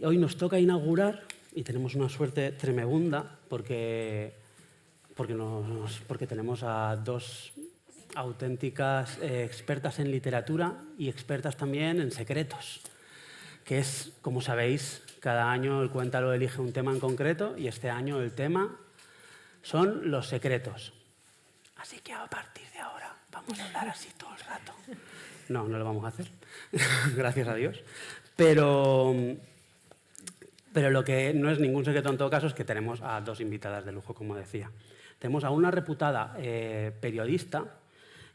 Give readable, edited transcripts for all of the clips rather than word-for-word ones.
Hoy nos toca inaugurar y tenemos una suerte tremenda porque tenemos a dos auténticas expertas en literatura y expertas también en secretos, que es, como sabéis, cada año el Cuéntalo elige un tema en concreto y este año el tema son los secretos. Así que a partir de ahora vamos a hablar así todo el rato. No lo vamos a hacer, gracias a Dios. Pero lo que no es ningún secreto en todo caso es que tenemos a dos invitadas de lujo, como decía. Tenemos a una reputada periodista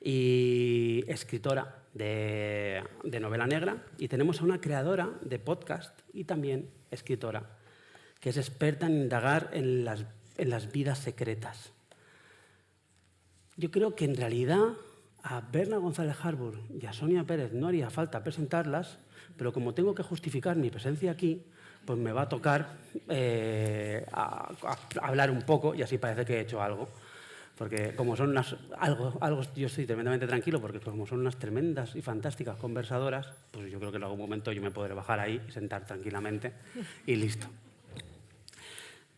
y escritora de novela negra y tenemos a una creadora de podcast y también escritora que es experta en indagar en las vidas secretas. Yo creo que en realidad a Berna González Harbour y a Sonia Pérez no haría falta presentarlas, pero como tengo que justificar mi presencia aquí, pues me va a tocar hablar un poco y así parece que he hecho algo. Porque como son yo estoy tremendamente tranquilo porque como son unas tremendas y fantásticas conversadoras, pues yo creo que en algún momento yo me podré bajar ahí y sentar tranquilamente y listo.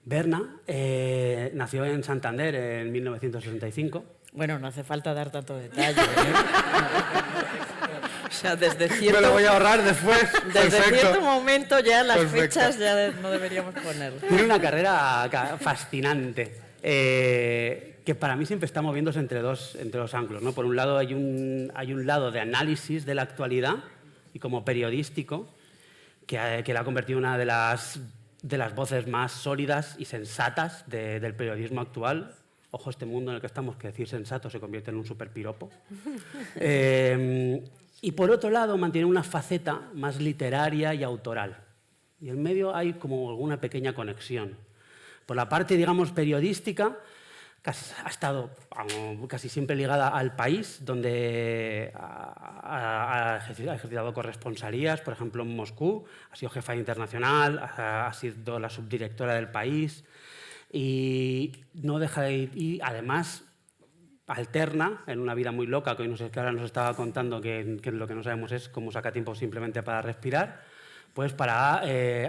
Berna nació en Santander en 1965. Bueno, no hace falta dar tanto detalle, ¿eh? O sea, desde cierto... Me lo voy a ahorrar después. Desde Perfecto. cierto momento ya las Perfecto. fechas ya no deberíamos poner. Tiene una carrera fascinante, que para mí siempre está moviéndose entre dos ángulos, ¿no? Por un lado hay un lado de análisis de la actualidad y como periodístico, que la ha convertido en una de las voces más sólidas y sensatas del periodismo actual. Ojo, este mundo en el que estamos, que decir sensato se convierte en un superpiropo. Y por otro lado, mantiene una faceta más literaria y autoral. Y en medio hay como alguna pequeña conexión. Por la parte, digamos, periodística, ha estado casi siempre ligada al país, donde ha ejercitado corresponsalías, por ejemplo, en Moscú, ha sido jefa internacional, ha sido la subdirectora del país. Y no deja de ir, y además alterna en una vida muy loca, que ahora nos estaba contando que lo que no sabemos es cómo saca tiempo simplemente para respirar, pues para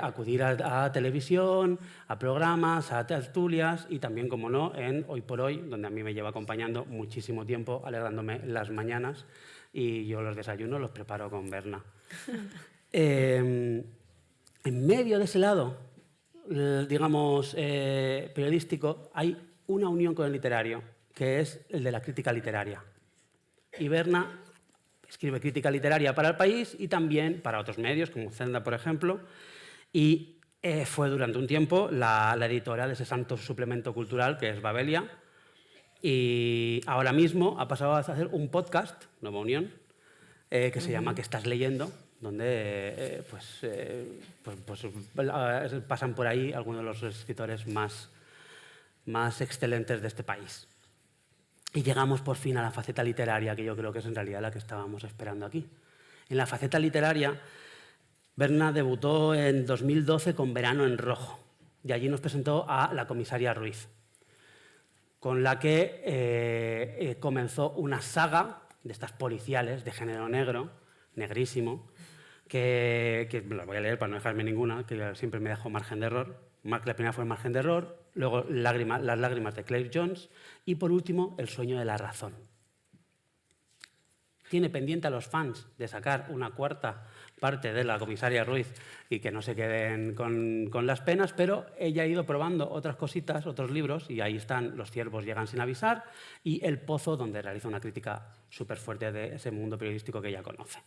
acudir a televisión, a programas, a tertulias y también, como no, en Hoy por Hoy, donde a mí me lleva acompañando muchísimo tiempo, alegrándome las mañanas y yo los desayunos los preparo con Berna. En medio de ese lado, digamos, periodístico, hay una unión con el literario, que es el de la crítica literaria. Y Berna escribe crítica literaria para El País y también para otros medios, como Zenda, por ejemplo, y fue durante un tiempo la editora de ese santo suplemento cultural que es Babelia, y ahora mismo ha pasado a hacer un podcast, Nueva Unión, que se llama ¿Qué estás leyendo?, donde pasan por ahí algunos de los escritores más excelentes de este país. Y llegamos por fin a la faceta literaria, que yo creo que es en realidad la que estábamos esperando aquí. En la faceta literaria, Berna debutó en 2012 con Verano en Rojo, y allí nos presentó a La comisaria Ruiz, con la que comenzó una saga de estas policiales de género negro, negrísimo, que la voy a leer para no dejarme ninguna, que siempre me dejo margen de error. La primera fue Margen de Error, luego Las lágrimas de Claire Jones y, por último, El sueño de la razón. Tiene pendiente a los fans de sacar una cuarta parte de La comisaria Ruiz y que no se queden con las penas, pero ella ha ido probando otras cositas, otros libros, y ahí están Los ciervos llegan sin avisar y El pozo, donde realiza una crítica súper fuerte de ese mundo periodístico que ella conoce.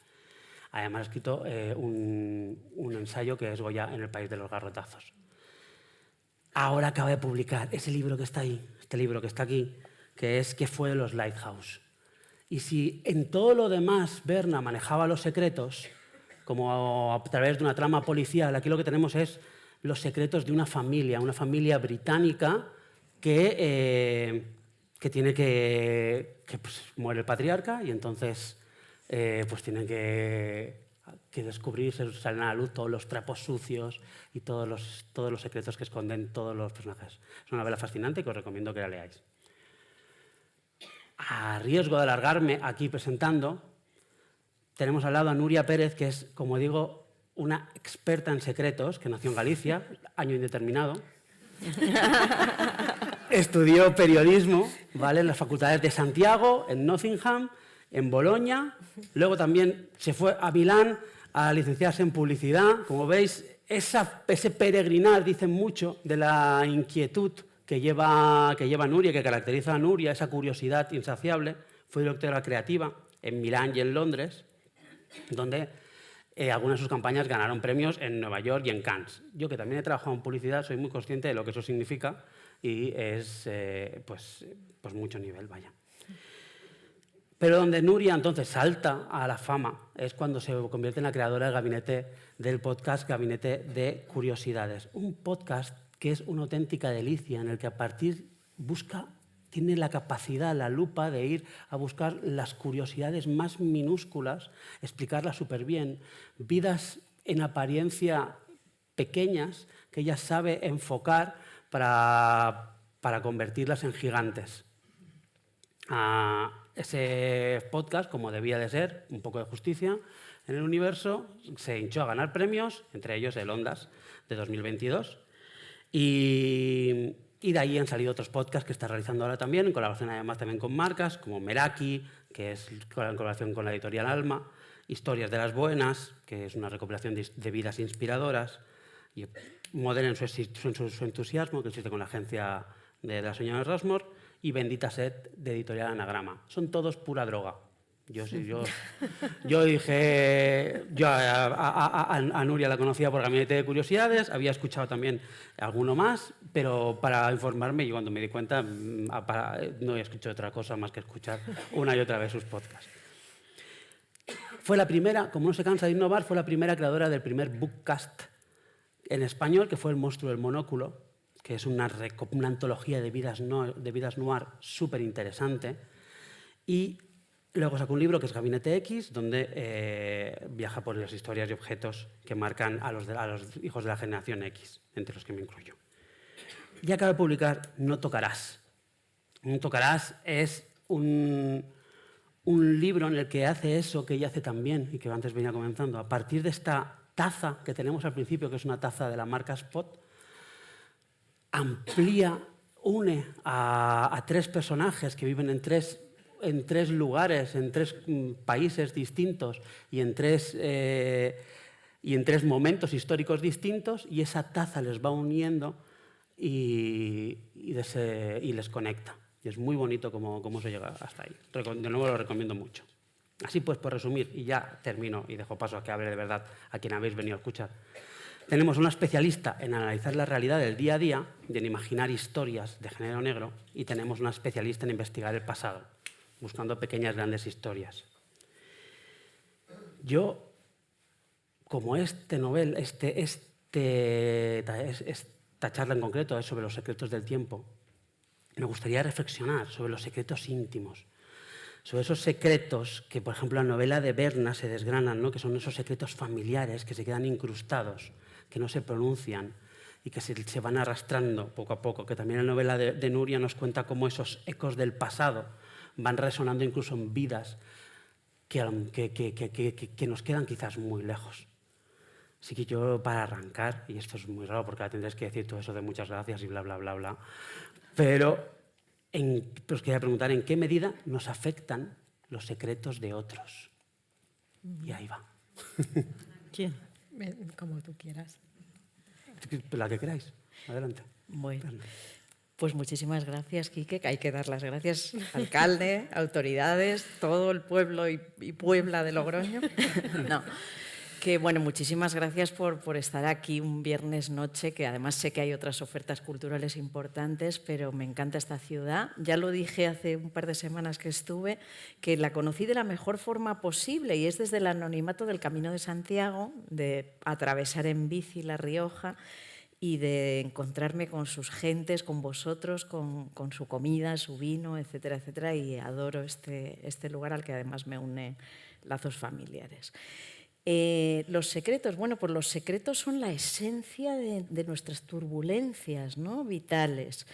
Además ha escrito un ensayo que es Goya en el país de los garrotazos. Ahora acaba de publicar ese libro que está ahí, este libro que está aquí, que es ¿Qué fue de los Lighthouse? Y si en todo lo demás Berna manejaba los secretos, como a través de una trama policial, aquí lo que tenemos es los secretos de una familia británica que tiene que pues, muere el patriarca y entonces pues tienen que descubrir, salen a la luz todos los trapos sucios y todos los secretos que esconden todos los personajes. Es una novela fascinante que os recomiendo que la leáis. A riesgo de alargarme aquí presentando, tenemos al lado a Nuria Pérez, que es, como digo, una experta en secretos que nació en Galicia, año indeterminado. Estudió periodismo, ¿vale?, en las facultades de Santiago, en Nottingham, en Bolonia. Luego también se fue a Milán a licenciarse en publicidad. Como veis, ese peregrinar dice mucho de la inquietud que lleva Nuria, que caracteriza a Nuria, esa curiosidad insaciable. Fue directora creativa en Milán y en Londres, donde algunas de sus campañas ganaron premios en Nueva York y en Cannes. Yo, que también he trabajado en publicidad, soy muy consciente de lo que eso significa y es pues mucho nivel, vaya. Pero donde Nuria entonces salta a la fama es cuando se convierte en la creadora del gabinete del podcast Gabinete de Curiosidades. Un podcast que es una auténtica delicia, en el que a partir tiene la capacidad, la lupa de ir a buscar las curiosidades más minúsculas, explicarlas súper bien, vidas en apariencia pequeñas que ella sabe enfocar para convertirlas en gigantes. Ese podcast, como debía de ser, un poco de justicia en el universo, se hinchó a ganar premios, entre ellos el Ondas de 2022. Y de ahí han salido otros podcasts que está realizando ahora también, en colaboración además también con marcas, como Meraki, que es en colaboración con la editorial Alma, Historias de las Buenas, que es una recopilación de vidas inspiradoras, y Moderen su entusiasmo, que existe con la agencia de la señora Rosmore, y Bendita Sed, de editorial Anagrama. Son todos pura droga. Yo dije, a Nuria la conocía por Gabinete de Curiosidades, había escuchado también alguno más, pero para informarme, y cuando me di cuenta, no he escuchado otra cosa más que escuchar una y otra vez sus podcasts. Fue la primera, como no se cansa de innovar, fue la primera creadora del primer bookcast en español, que fue El monstruo del monóculo, que es una antología de vidas noir súper interesante. Y luego sacó un libro que es Gabinete X, donde viaja por las historias y objetos que marcan a los hijos de la generación X, entre los que me incluyo. Y acaba de publicar No Tocarás. No Tocarás es un libro en el que hace eso que ella hace también y que antes venía comenzando. A partir de esta taza que tenemos al principio, que es una taza de la marca Spot, une a tres personajes que viven en tres lugares, en tres países distintos y en tres momentos históricos distintos, y esa taza les va uniendo y les conecta. Y es muy bonito cómo se llega hasta ahí. De nuevo lo recomiendo mucho. Así pues, por resumir, y ya termino y dejo paso a que hable de verdad a quien habéis venido a escuchar. Tenemos una especialista en analizar la realidad del día a día y en imaginar historias de género negro, y tenemos una especialista en investigar el pasado, buscando pequeñas grandes historias. Yo, como esta charla en concreto es sobre los secretos del tiempo, me gustaría reflexionar sobre los secretos íntimos, sobre esos secretos que, por ejemplo, en la novela de Berna se desgranan, ¿no?, que son esos secretos familiares que se quedan incrustados, que no se pronuncian y que se van arrastrando poco a poco, que también en la novela de Nuria nos cuenta cómo esos ecos del pasado van resonando incluso en vidas que nos quedan quizás muy lejos. Así que yo, para arrancar, y esto es muy raro porque ahora tendréis que decir todo eso de muchas gracias y bla, bla, bla, bla, pero os quería preguntar en qué medida nos afectan los secretos de otros. Y ahí va. ¿Quién? Como tú quieras. La que queráis. Adelante. Bueno, pues muchísimas gracias, Quique. Hay que dar las gracias, alcalde, autoridades, todo el pueblo y Puebla de Logroño. No. Que bueno, muchísimas gracias por estar aquí un viernes noche, que además sé que hay otras ofertas culturales importantes, pero me encanta esta ciudad. Ya lo dije hace un par de semanas que estuve, que la conocí de la mejor forma posible, y es desde el anonimato del Camino de Santiago, de atravesar en bici La Rioja y de encontrarme con sus gentes, con vosotros, con su comida, su vino, etcétera, etcétera, y adoro este lugar, al que además me une lazos familiares. Los secretos, bueno, pues los secretos son la esencia de nuestras turbulencias, ¿no?, vitales.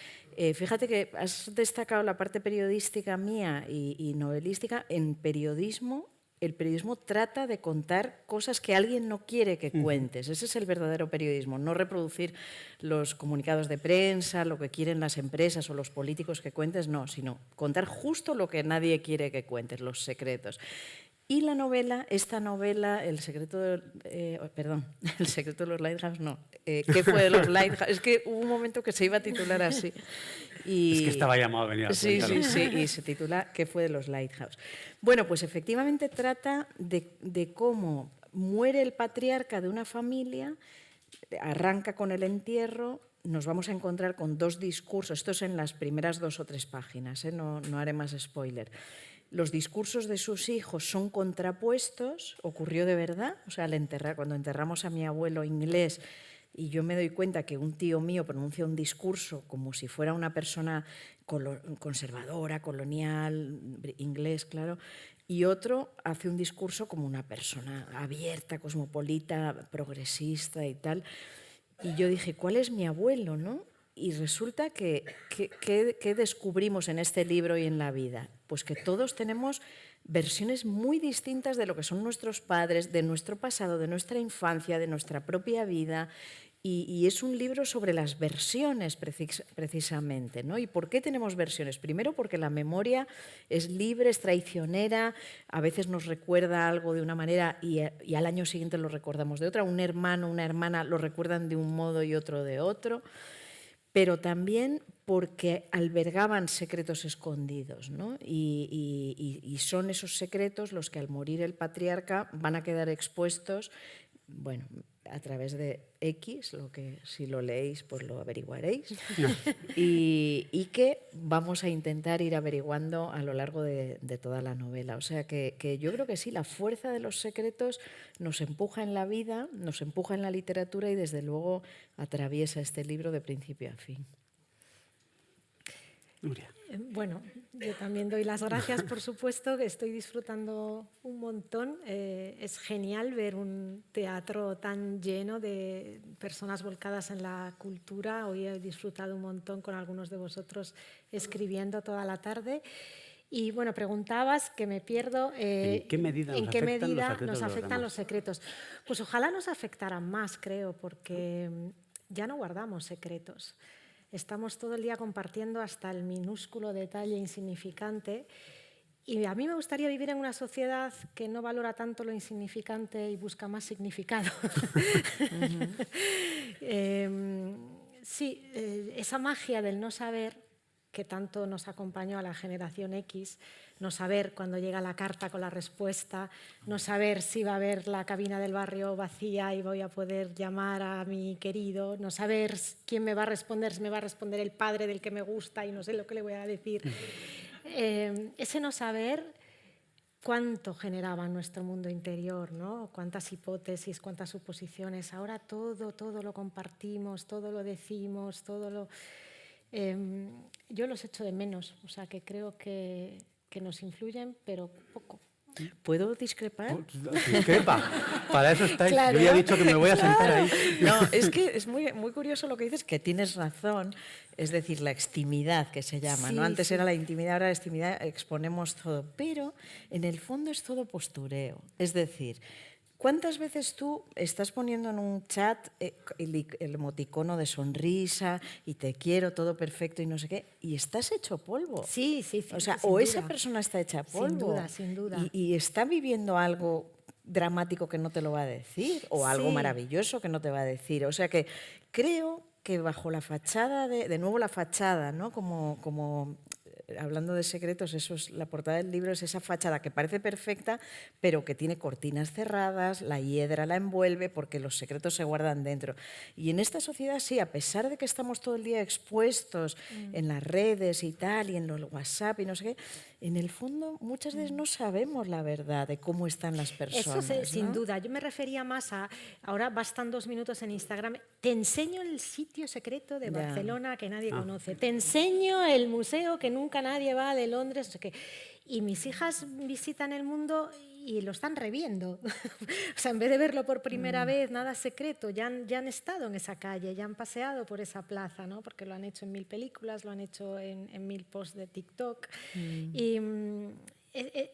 Fíjate que has destacado la parte periodística mía y novelística. En periodismo el periodismo trata de contar cosas que alguien no quiere que cuentes. Ese es el verdadero periodismo, no reproducir los comunicados de prensa, lo que quieren las empresas o los políticos que cuentes, no, sino contar justo lo que nadie quiere que cuentes, los secretos. Y la novela, esta novela, El secreto de los Lighthouse, no. ¿Qué fue de los Lighthouse? Es que hubo un momento que se iba a titular así. Es que estaba llamado a venir a Sí, cuéntalo. sí, y se titula ¿Qué fue de los Lighthouse? Bueno, pues efectivamente trata de cómo muere el patriarca de una familia, arranca con el entierro, nos vamos a encontrar con 2 discursos, esto es en las primeras 2 o 3 páginas, no haré más spoiler. Los discursos de sus hijos son contrapuestos, ocurrió de verdad, o sea, cuando enterramos a mi abuelo inglés y yo me doy cuenta que un tío mío pronuncia un discurso como si fuera una persona conservadora, colonial, inglés, claro, y otro hace un discurso como una persona abierta, cosmopolita, progresista y tal. Y yo dije, ¿cuál es mi abuelo, no? Y resulta que descubrimos en este libro y en la vida, pues que todos tenemos versiones muy distintas de lo que son nuestros padres, de nuestro pasado, de nuestra infancia, de nuestra propia vida. Y es un libro sobre las versiones precisamente, ¿no? ¿Y por qué tenemos versiones? Primero porque la memoria es libre, es traicionera, a veces nos recuerda algo de una manera y al año siguiente lo recordamos de otra. Un hermano, una hermana lo recuerdan de un modo y otro de otro. Pero también porque albergaban secretos escondidos, ¿no? Y son esos secretos los que al morir el patriarca van a quedar expuestos, bueno, a través de X, lo que si lo leéis pues lo averiguaréis, y que vamos a intentar ir averiguando a lo largo de toda la novela. O sea que yo creo que sí, la fuerza de los secretos nos empuja en la vida, nos empuja en la literatura y desde luego atraviesa este libro de principio a fin. Nuria. Bueno, yo también doy las gracias, por supuesto, que estoy disfrutando un montón. Es genial ver un teatro tan lleno de personas volcadas en la cultura. Hoy he disfrutado un montón con algunos de vosotros escribiendo toda la tarde. Y bueno, preguntabas, que me pierdo, ¿En qué medida nos afectan los secretos? Pues ojalá nos afectaran más, creo, porque ya no guardamos secretos. Estamos todo el día compartiendo hasta el minúsculo detalle insignificante y a mí me gustaría vivir en una sociedad que no valora tanto lo insignificante y busca más significado. Sí, esa magia del no saber que tanto nos acompañó a la generación X, no saber cuando llega la carta con la respuesta, no saber si va a haber la cabina del barrio vacía y voy a poder llamar a mi querido, no saber quién me va a responder, si me va a responder el padre del que me gusta y no sé lo que le voy a decir. Ese no saber cuánto generaba en nuestro mundo interior, ¿no? Cuántas hipótesis, cuántas suposiciones. Ahora todo lo compartimos, todo lo decimos, todo lo... yo los echo de menos, o sea que creo que nos influyen, pero poco. ¿Puedo discrepar? Discrepa. Para eso estáis. Claro. Yo ya he dicho que me voy a sentar ahí. No, es que es muy, muy curioso lo que dices, que tienes razón, es decir, la extimidad que se llama, Sí, ¿no? Antes sí. era la intimidad, ahora la extimidad, exponemos todo, pero en el fondo es todo postureo, es decir, ¿cuántas veces tú estás poniendo en un chat el emoticono de sonrisa y te quiero, todo perfecto y no sé qué, y estás hecho polvo? Sí, O sea, sin o esa duda. persona está hecha polvo. Sin duda, sin duda. Y está viviendo algo dramático que no te lo va a decir, o algo Sí. maravilloso que no te va a decir. O sea que creo que bajo la fachada, de nuevo la fachada, ¿no? Como hablando de secretos, eso es la portada del libro, es esa fachada que parece perfecta, pero que tiene cortinas cerradas, la hiedra la envuelve porque los secretos se guardan dentro. Y en esta sociedad sí, a pesar de que estamos todo el día expuestos en las redes y tal, y en los WhatsApp y no sé qué, en el fondo muchas veces no sabemos la verdad de cómo están las personas. Eso sin ¿no? duda. Yo me refería más a, ahora bastan 2 minutos en Instagram, te enseño el sitio secreto de Ya. Barcelona que nadie conoce, te enseño el museo que nunca nadie va de Londres, no sé qué. Y mis hijas visitan el mundo y lo están reviendo. O sea, en vez de verlo por primera vez, nada secreto, ya han estado en esa calle, ya han paseado por esa plaza, ¿no? Porque lo han hecho en 1000 películas, lo han hecho en 1000 posts de TikTok. Y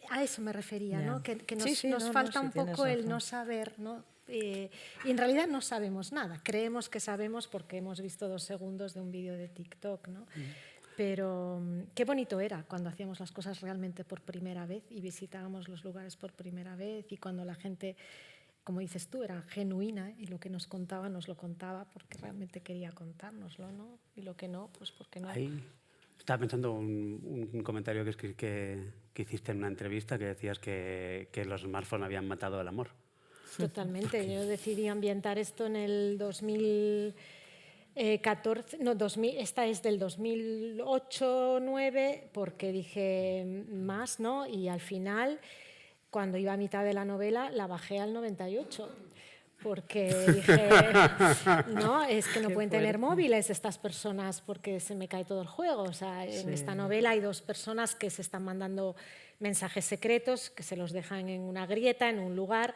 A eso me refería, ¿no? Que nos no, falta sí, un tienes poco el razón. no saber, ¿no? Y en realidad no sabemos nada. Creemos que sabemos porque hemos visto 2 segundos de un vídeo de TikTok, ¿no? Pero qué bonito era cuando hacíamos las cosas realmente por primera vez y visitábamos los lugares por primera vez y cuando la gente, como dices tú, era genuina y lo que nos contaba nos lo contaba porque realmente quería contárnoslo, ¿no? Y lo que no, pues porque no. Ahí estaba pensando un comentario que hiciste en una entrevista que decías que los smartphones habían matado el amor. Totalmente. Yo decidí ambientar esto en el 2014, no, esta es del 2008-2009, porque dije más, ¿no? Y al final, cuando iba a mitad de la novela, la bajé al 98. Porque dije, no, es que no Qué pueden tener fuerte. móviles estas personas porque se me cae todo el juego. O sea, en Sí. esta novela hay 2 personas que se están mandando mensajes secretos, que se los dejan en una grieta, en un lugar.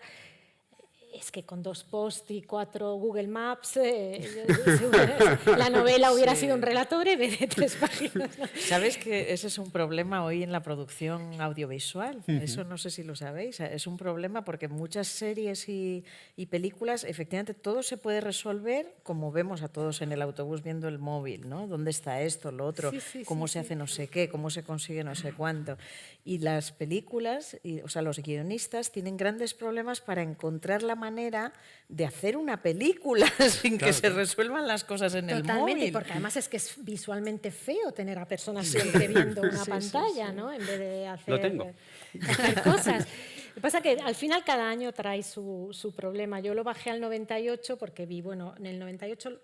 Es que con 2 posts y 4 Google Maps, la novela hubiera sido un relato breve de 3 páginas. ¿No? ¿Sabes que ese es un problema hoy en la producción audiovisual? Eso no sé si lo sabéis. Es un problema porque muchas series y películas, efectivamente, todo se puede resolver como vemos a todos en el autobús viendo el móvil, ¿no? ¿Dónde está esto, lo otro? Sí, ¿Cómo se hace no sé qué? ¿Cómo se consigue no sé cuánto? Y las películas, o sea, los guionistas tienen grandes problemas para encontrar la manera de hacer una película sin que se resuelvan las cosas en el Totalmente, móvil. porque además es que es visualmente feo tener a personas siempre viendo una Sí, pantalla, sí. ¿no? En vez de Lo tengo. hacer cosas. Lo que pasa es que al final cada año trae su problema. Yo lo bajé al 98 porque vi, bueno, en el 98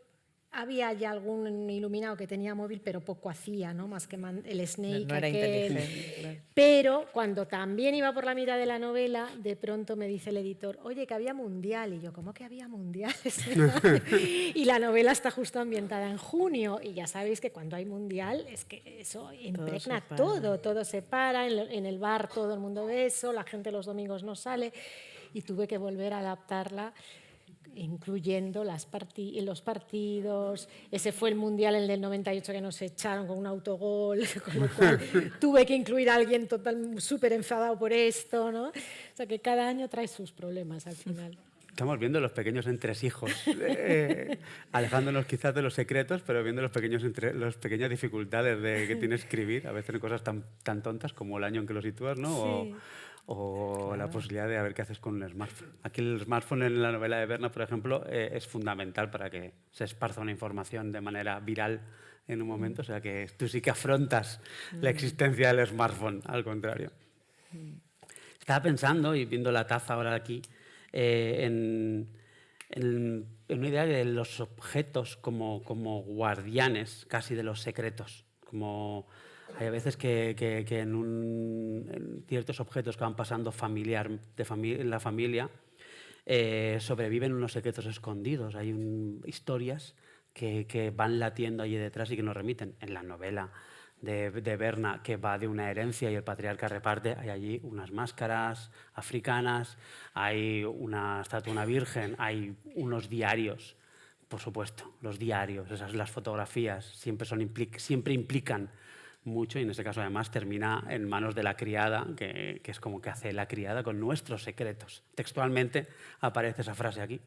había ya algún iluminado que tenía móvil, pero poco hacía, ¿no? Más que el Snake, No era aquel. inteligente, claro. Pero cuando también iba por la mitad de la novela, de pronto me dice el editor, oye, que había mundial. Y yo, ¿cómo que había mundiales? Y la novela está justo ambientada en junio. Y ya sabéis que cuando hay mundial es que eso impregna todo se para, en el bar todo el mundo ve eso, la gente los domingos no sale. Y tuve que volver a adaptarla, incluyendo los partidos. Ese fue el mundial, el del 98, que nos echaron con un autogol, con lo cual tuve que incluir a alguien súper enfadado por esto, ¿no? O sea que cada año trae sus problemas al final. Estamos viendo los pequeños entresijos, alejándonos quizás de los secretos, pero viendo las pequeñas dificultades que tiene escribir, a veces en cosas tan tontas como el año en que lo sitúas, ¿no? Sí. O la posibilidad de ver qué haces con un smartphone. Aquí el smartphone en la novela de Berna, por ejemplo, es fundamental para que se esparza una información de manera viral en un momento. O sea que tú sí que afrontas la existencia del smartphone, al contrario. Estaba pensando, y viendo la taza ahora aquí, en una idea de los objetos como guardianes casi de los secretos. Como hay a veces que en ciertos objetos que van pasando en la familia sobreviven unos secretos escondidos. Hay historias que van latiendo allí detrás y que nos remiten. En la novela de Berna, que va de una herencia y el patriarca reparte, hay allí unas máscaras africanas, hay una estatua de una virgen, hay unos diarios, por supuesto, los diarios, las fotografías siempre implican mucho, y en este caso además termina en manos de la criada, que es como que hace la criada con nuestros secretos. Textualmente aparece esa frase aquí.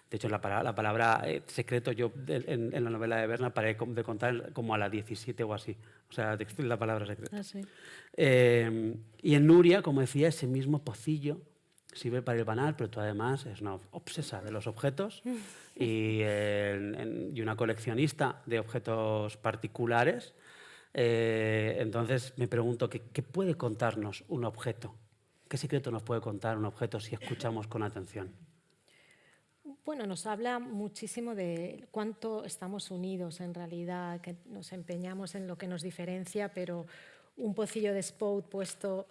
De hecho, la palabra secreto, yo en la novela de Berna paré de contar como a la 17 o así. O sea, la palabra secreto. Ah, sí. Y en Nuria, como decía, ese mismo pocillo sirve para el banal, pero tú además es una obsesa de los objetos y una coleccionista de objetos particulares. Entonces me pregunto, ¿qué puede contarnos un objeto? ¿Qué secreto nos puede contar un objeto si escuchamos con atención? Bueno, nos habla muchísimo de cuánto estamos unidos en realidad, que nos empeñamos en lo que nos diferencia, pero un pocillo de spout puesto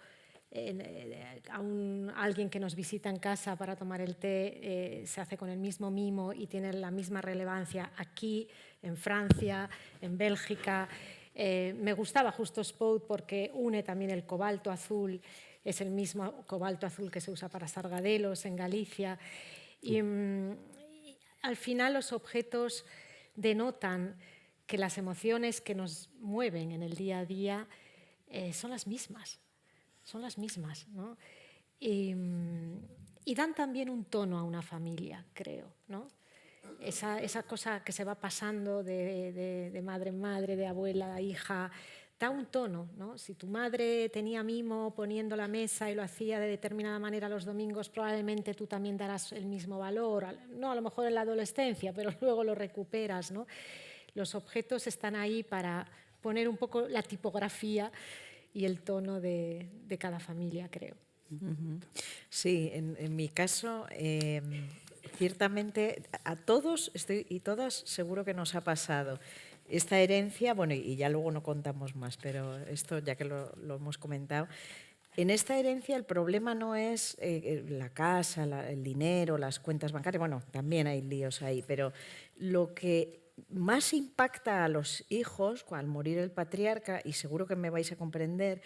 a alguien que nos visita en casa para tomar el té se hace con el mismo mimo y tiene la misma relevancia aquí, en Francia, en Bélgica. Me gustaba justo spout porque une también el cobalto azul, es el mismo cobalto azul que se usa para sargadelos en Galicia. Y al final los objetos denotan que las emociones que nos mueven en el día a día son las mismas. son las mismas, ¿no? Y dan también un tono a una familia, creo, ¿no? Esa cosa que se va pasando de madre en madre, de abuela a hija, da un tono, ¿no? Si tu madre tenía mimo poniendo la mesa y lo hacía de determinada manera los domingos, probablemente tú también darás el mismo valor, no a lo mejor en la adolescencia, pero luego lo recuperas, ¿no? Los objetos están ahí para poner un poco la tipografía y el tono de cada familia, creo. Sí, en mi caso, ciertamente a todos y todas seguro que nos ha pasado esta herencia, bueno, y ya luego no contamos más, pero esto ya que lo hemos comentado, en esta herencia el problema no es la casa, el dinero, las cuentas bancarias, bueno, también hay líos ahí, pero lo que más impacta a los hijos al morir el patriarca, y seguro que me vais a comprender,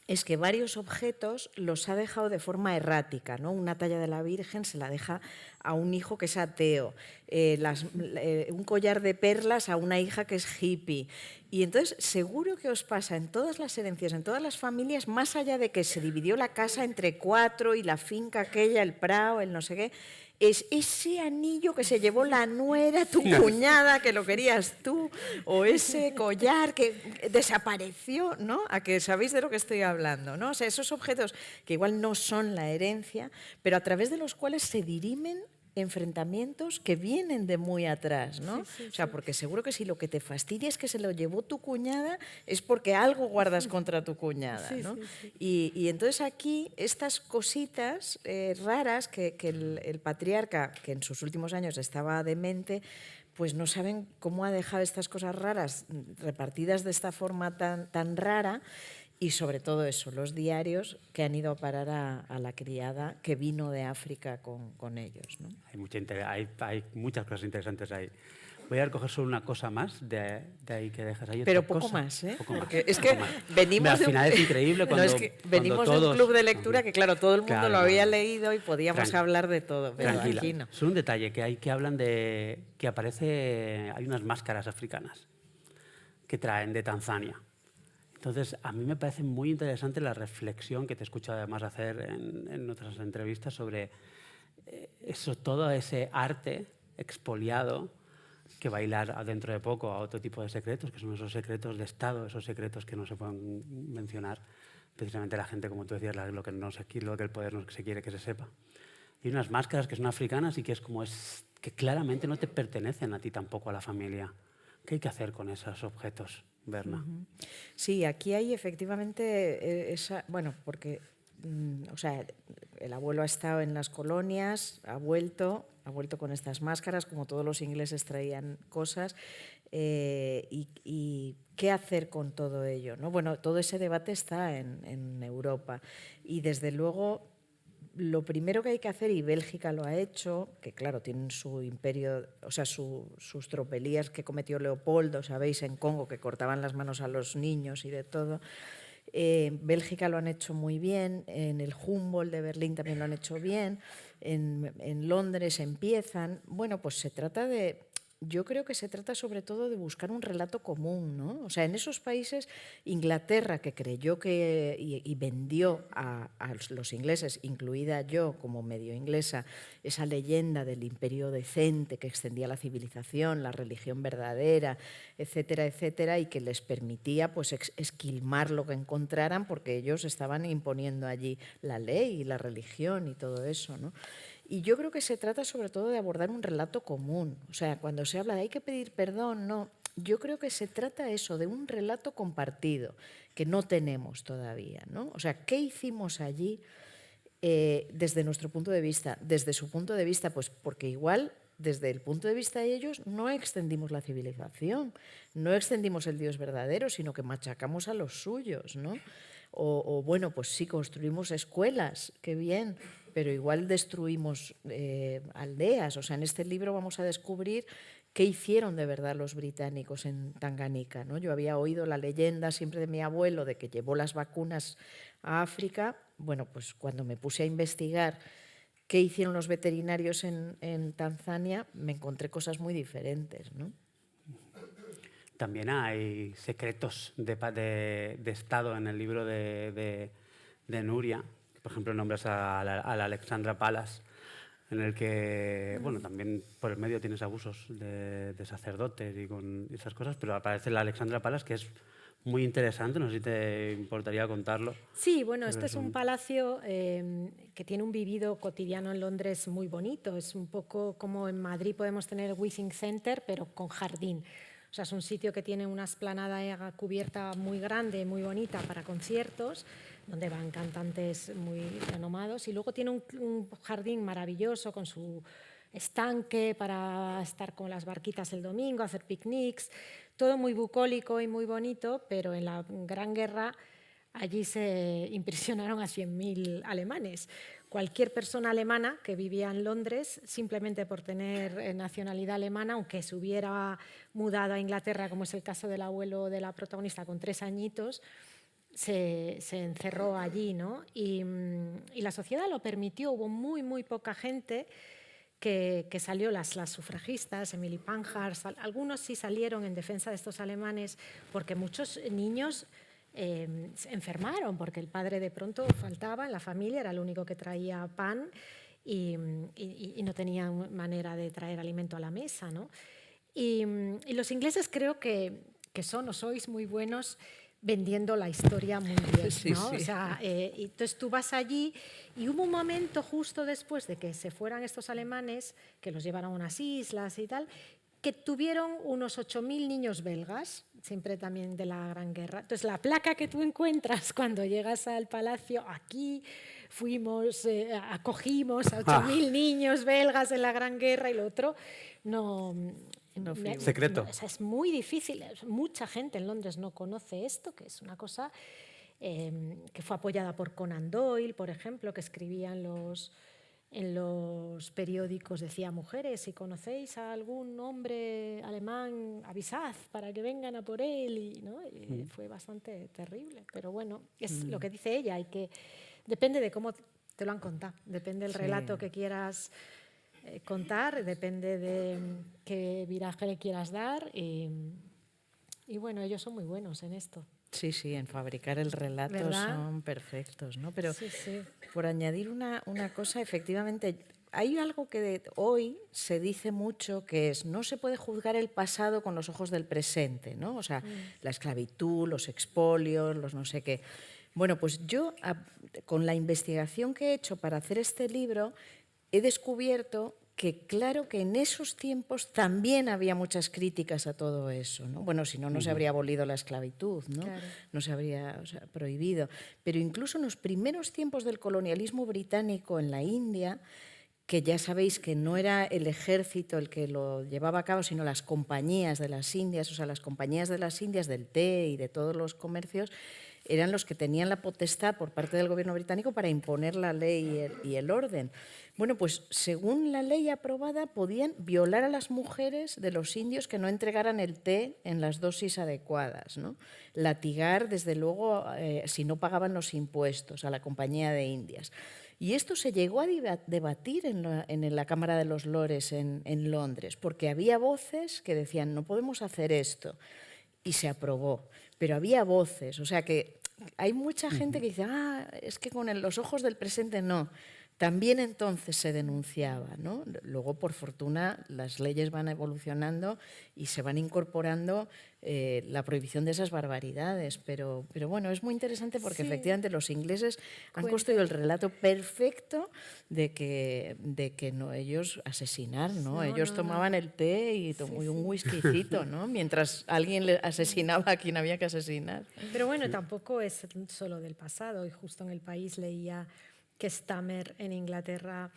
es que varios objetos los ha dejado de forma errática, ¿no? Una talla de la Virgen se la deja a un hijo que es ateo, un collar de perlas a una hija que es hippie. Y entonces seguro que os pasa en todas las herencias, en todas las familias, más allá de que se dividió la casa entre 4 y la finca aquella, el prao, el no sé qué, es ese anillo que se llevó la nuera, tu cuñada, que lo querías tú, o ese collar que desapareció, ¿no? A que sabéis de lo que estoy hablando, ¿no? O sea, esos objetos que igual no son la herencia, pero a través de los cuales se dirimen enfrentamientos que vienen de muy atrás, ¿no? Sí, o sea, porque seguro que si lo que te fastidia es que se lo llevó tu cuñada, es porque algo guardas contra tu cuñada, ¿no? Y entonces aquí estas cositas raras que el patriarca, que en sus últimos años estaba demente, pues no saben cómo ha dejado estas cosas raras repartidas de esta forma tan rara. Y sobre todo eso, los diarios que han ido a parar a la criada que vino de África con ellos, ¿no? Hay muchas cosas interesantes ahí. Voy a recoger solo una cosa más de ahí que dejas ahí. Pero otra poco cosa. más, ¿eh? Poco Porque más, es que más. venimos Al final es increíble cuando, no, es que venimos de un club de lectura que, claro, todo el mundo lo había leído y podíamos hablar de todo, pero tranquila. aquí no. Solo un detalle que hablan de que hay unas máscaras africanas que traen de Tanzania. Entonces, a mí me parece muy interesante la reflexión que te he escuchado además hacer en otras entrevistas sobre todo ese arte expoliado que va a hilar dentro de poco a otro tipo de secretos, que son esos secretos de Estado, esos secretos que no se pueden mencionar precisamente la gente, como tú decías, lo que el poder no se quiere que se sepa. Y unas máscaras que son africanas y que que claramente no te pertenecen a ti tampoco, a la familia. ¿Qué hay que hacer con esos objetos, Berna? Sí, aquí hay efectivamente bueno, porque o sea, el abuelo ha estado en las colonias, ha vuelto con estas máscaras, como todos los ingleses traían cosas, y qué hacer con todo ello, ¿no? Bueno, todo ese debate está en Europa y desde luego lo primero que hay que hacer, y Bélgica lo ha hecho, que claro, tienen su imperio, o sea, sus tropelías que cometió Leopoldo, sabéis, en Congo, que cortaban las manos a los niños y de todo. Bélgica lo han hecho muy bien, en el Humboldt de Berlín también lo han hecho bien, en Londres empiezan. Bueno, pues yo creo que se trata sobre todo de buscar un relato común, ¿no? O sea, en esos países, Inglaterra, que creyó y vendió a los ingleses, incluida yo como medio inglesa, esa leyenda del imperio decente que extendía la civilización, la religión verdadera, etcétera, etcétera, y que les permitía pues esquilmar lo que encontraran porque ellos estaban imponiendo allí la ley y la religión y todo eso, ¿no? Y yo creo que se trata sobre todo de abordar un relato común. O sea, cuando se habla de hay que pedir perdón, no. Yo creo que se trata eso, de un relato compartido, que no tenemos todavía, ¿no? O sea, ¿qué hicimos allí desde nuestro punto de vista? Desde su punto de vista, pues porque igual desde el punto de vista de ellos no extendimos la civilización, no extendimos el Dios verdadero, sino que machacamos a los suyos, ¿no? O bueno, pues sí, construimos escuelas, qué bien, pero igual destruimos aldeas. O sea, en este libro vamos a descubrir qué hicieron de verdad los británicos en Tanganica, ¿no? Yo había oído la leyenda siempre de mi abuelo de que llevó las vacunas a África. Bueno, pues cuando me puse a investigar qué hicieron los veterinarios en Tanzania, me encontré cosas muy diferentes, ¿no? También hay secretos de Estado en el libro de de Nuria, que por ejemplo nombras a la Alexandra Palace, en el que, bueno, también por el medio tienes abusos de sacerdotes y con esas cosas, pero aparece la Alexandra Palace, que es muy interesante, no sé si te importaría contarlo. Sí, bueno, este es un palacio que tiene un vivido cotidiano en Londres muy bonito. Es un poco como en Madrid podemos tener el Withing Center, pero con jardín. O sea, es un sitio que tiene una explanada cubierta muy grande, muy bonita para conciertos, donde van cantantes muy renomados. Y luego tiene un jardín maravilloso con su estanque para estar con las barquitas el domingo, hacer picnics. Todo muy bucólico y muy bonito, pero en la Gran Guerra allí se imprisionaron a 100.000 alemanes. Cualquier persona alemana que vivía en Londres, simplemente por tener nacionalidad alemana, aunque se hubiera mudado a Inglaterra, como es el caso del abuelo de la protagonista con 3 añitos, se encerró allí, ¿no? Y la sociedad lo permitió. Hubo muy poca gente que salió, las sufragistas, Emily Pankhurst, algunos sí salieron en defensa de estos alemanes, porque muchos niños se enfermaron, porque el padre de pronto faltaba en la familia, era el único que traía pan y no tenían manera de traer alimento a la mesa, ¿no? Y los ingleses creo que son o sois muy buenos vendiendo la historia muy bien, ¿no? Sí. O sea, entonces tú vas allí y hubo un momento justo después de que se fueran estos alemanes, que los llevaron a unas islas y tal, que tuvieron unos 8.000 niños belgas, siempre también de la Gran Guerra. Entonces la placa que tú encuentras cuando llegas al palacio, aquí fuimos, acogimos a 8.000 niños belgas en la Gran Guerra, y lo otro no... Secreto. O sea, es muy difícil. Mucha gente en Londres no conoce esto, que es una cosa que fue apoyada por Conan Doyle, por ejemplo, que escribía en los periódicos, decía: mujeres, si conocéis a algún hombre alemán, avisad para que vengan a por él. Y fue bastante terrible. Pero bueno, es lo que dice ella, depende de cómo te lo han contado, depende del relato que quieras contar, depende de qué viraje le quieras dar y bueno, ellos son muy buenos en esto. Sí, en fabricar el relato, ¿verdad? Son perfectos, ¿no? Pero sí. Por añadir una cosa, efectivamente, hay algo que hoy se dice mucho, que es: no se puede juzgar el pasado con los ojos del presente, ¿no? O sea, la esclavitud, los expolios, los no sé qué. Bueno, pues yo, con la investigación que he hecho para hacer este libro, he descubierto que claro que en esos tiempos también había muchas críticas a todo eso, ¿no? Bueno, si no, no se habría abolido la esclavitud, ¿no? Claro. No se habría prohibido. Pero incluso en los primeros tiempos del colonialismo británico en la India, que ya sabéis que no era el ejército el que lo llevaba a cabo, sino las compañías de las Indias, o sea, las compañías de las Indias, del té y de todos los comercios, eran los que tenían la potestad por parte del gobierno británico para imponer la ley y el orden. Bueno, pues según la ley aprobada podían violar a las mujeres de los indios que no entregaran el té en las dosis adecuadas, ¿no? Latigar, desde luego, si no pagaban los impuestos a la Compañía de Indias. Y esto se llegó a debatir en la Cámara de los Lores en Londres, porque había voces que decían: no podemos hacer esto, y se aprobó. Pero había voces, o sea que hay mucha gente que dice: es que con los ojos del presente no. También entonces se denunciaba, ¿no? Luego, por fortuna, las leyes van evolucionando y se van incorporando la prohibición de esas barbaridades. Pero bueno, es muy interesante porque efectivamente los ingleses han construido el relato perfecto de que no, ellos asesinar, ¿no? Ellos tomaban el té y un whiskycito, ¿no? Mientras alguien le asesinaba a quien había que asesinar. Pero bueno, tampoco es solo del pasado. Y justo en El País leía que Stammer en Inglaterra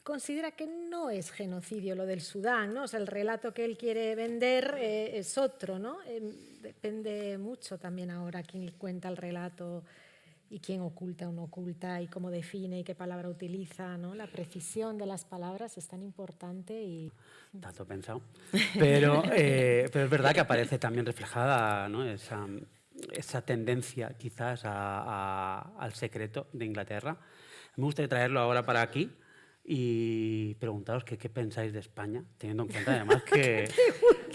considera que no es genocidio lo del Sudán, ¿no? O sea, el relato que él quiere vender es otro, ¿no? Depende mucho también ahora quién cuenta el relato y quién oculta o no oculta y cómo define y qué palabra utiliza, ¿no? La precisión de las palabras es tan importante y... Está todo pensado. Pero es verdad que aparece también reflejada, ¿no? esa tendencia quizás al secreto de Inglaterra. Me gustaría traerlo ahora para aquí y preguntaros qué pensáis de España, teniendo en cuenta además que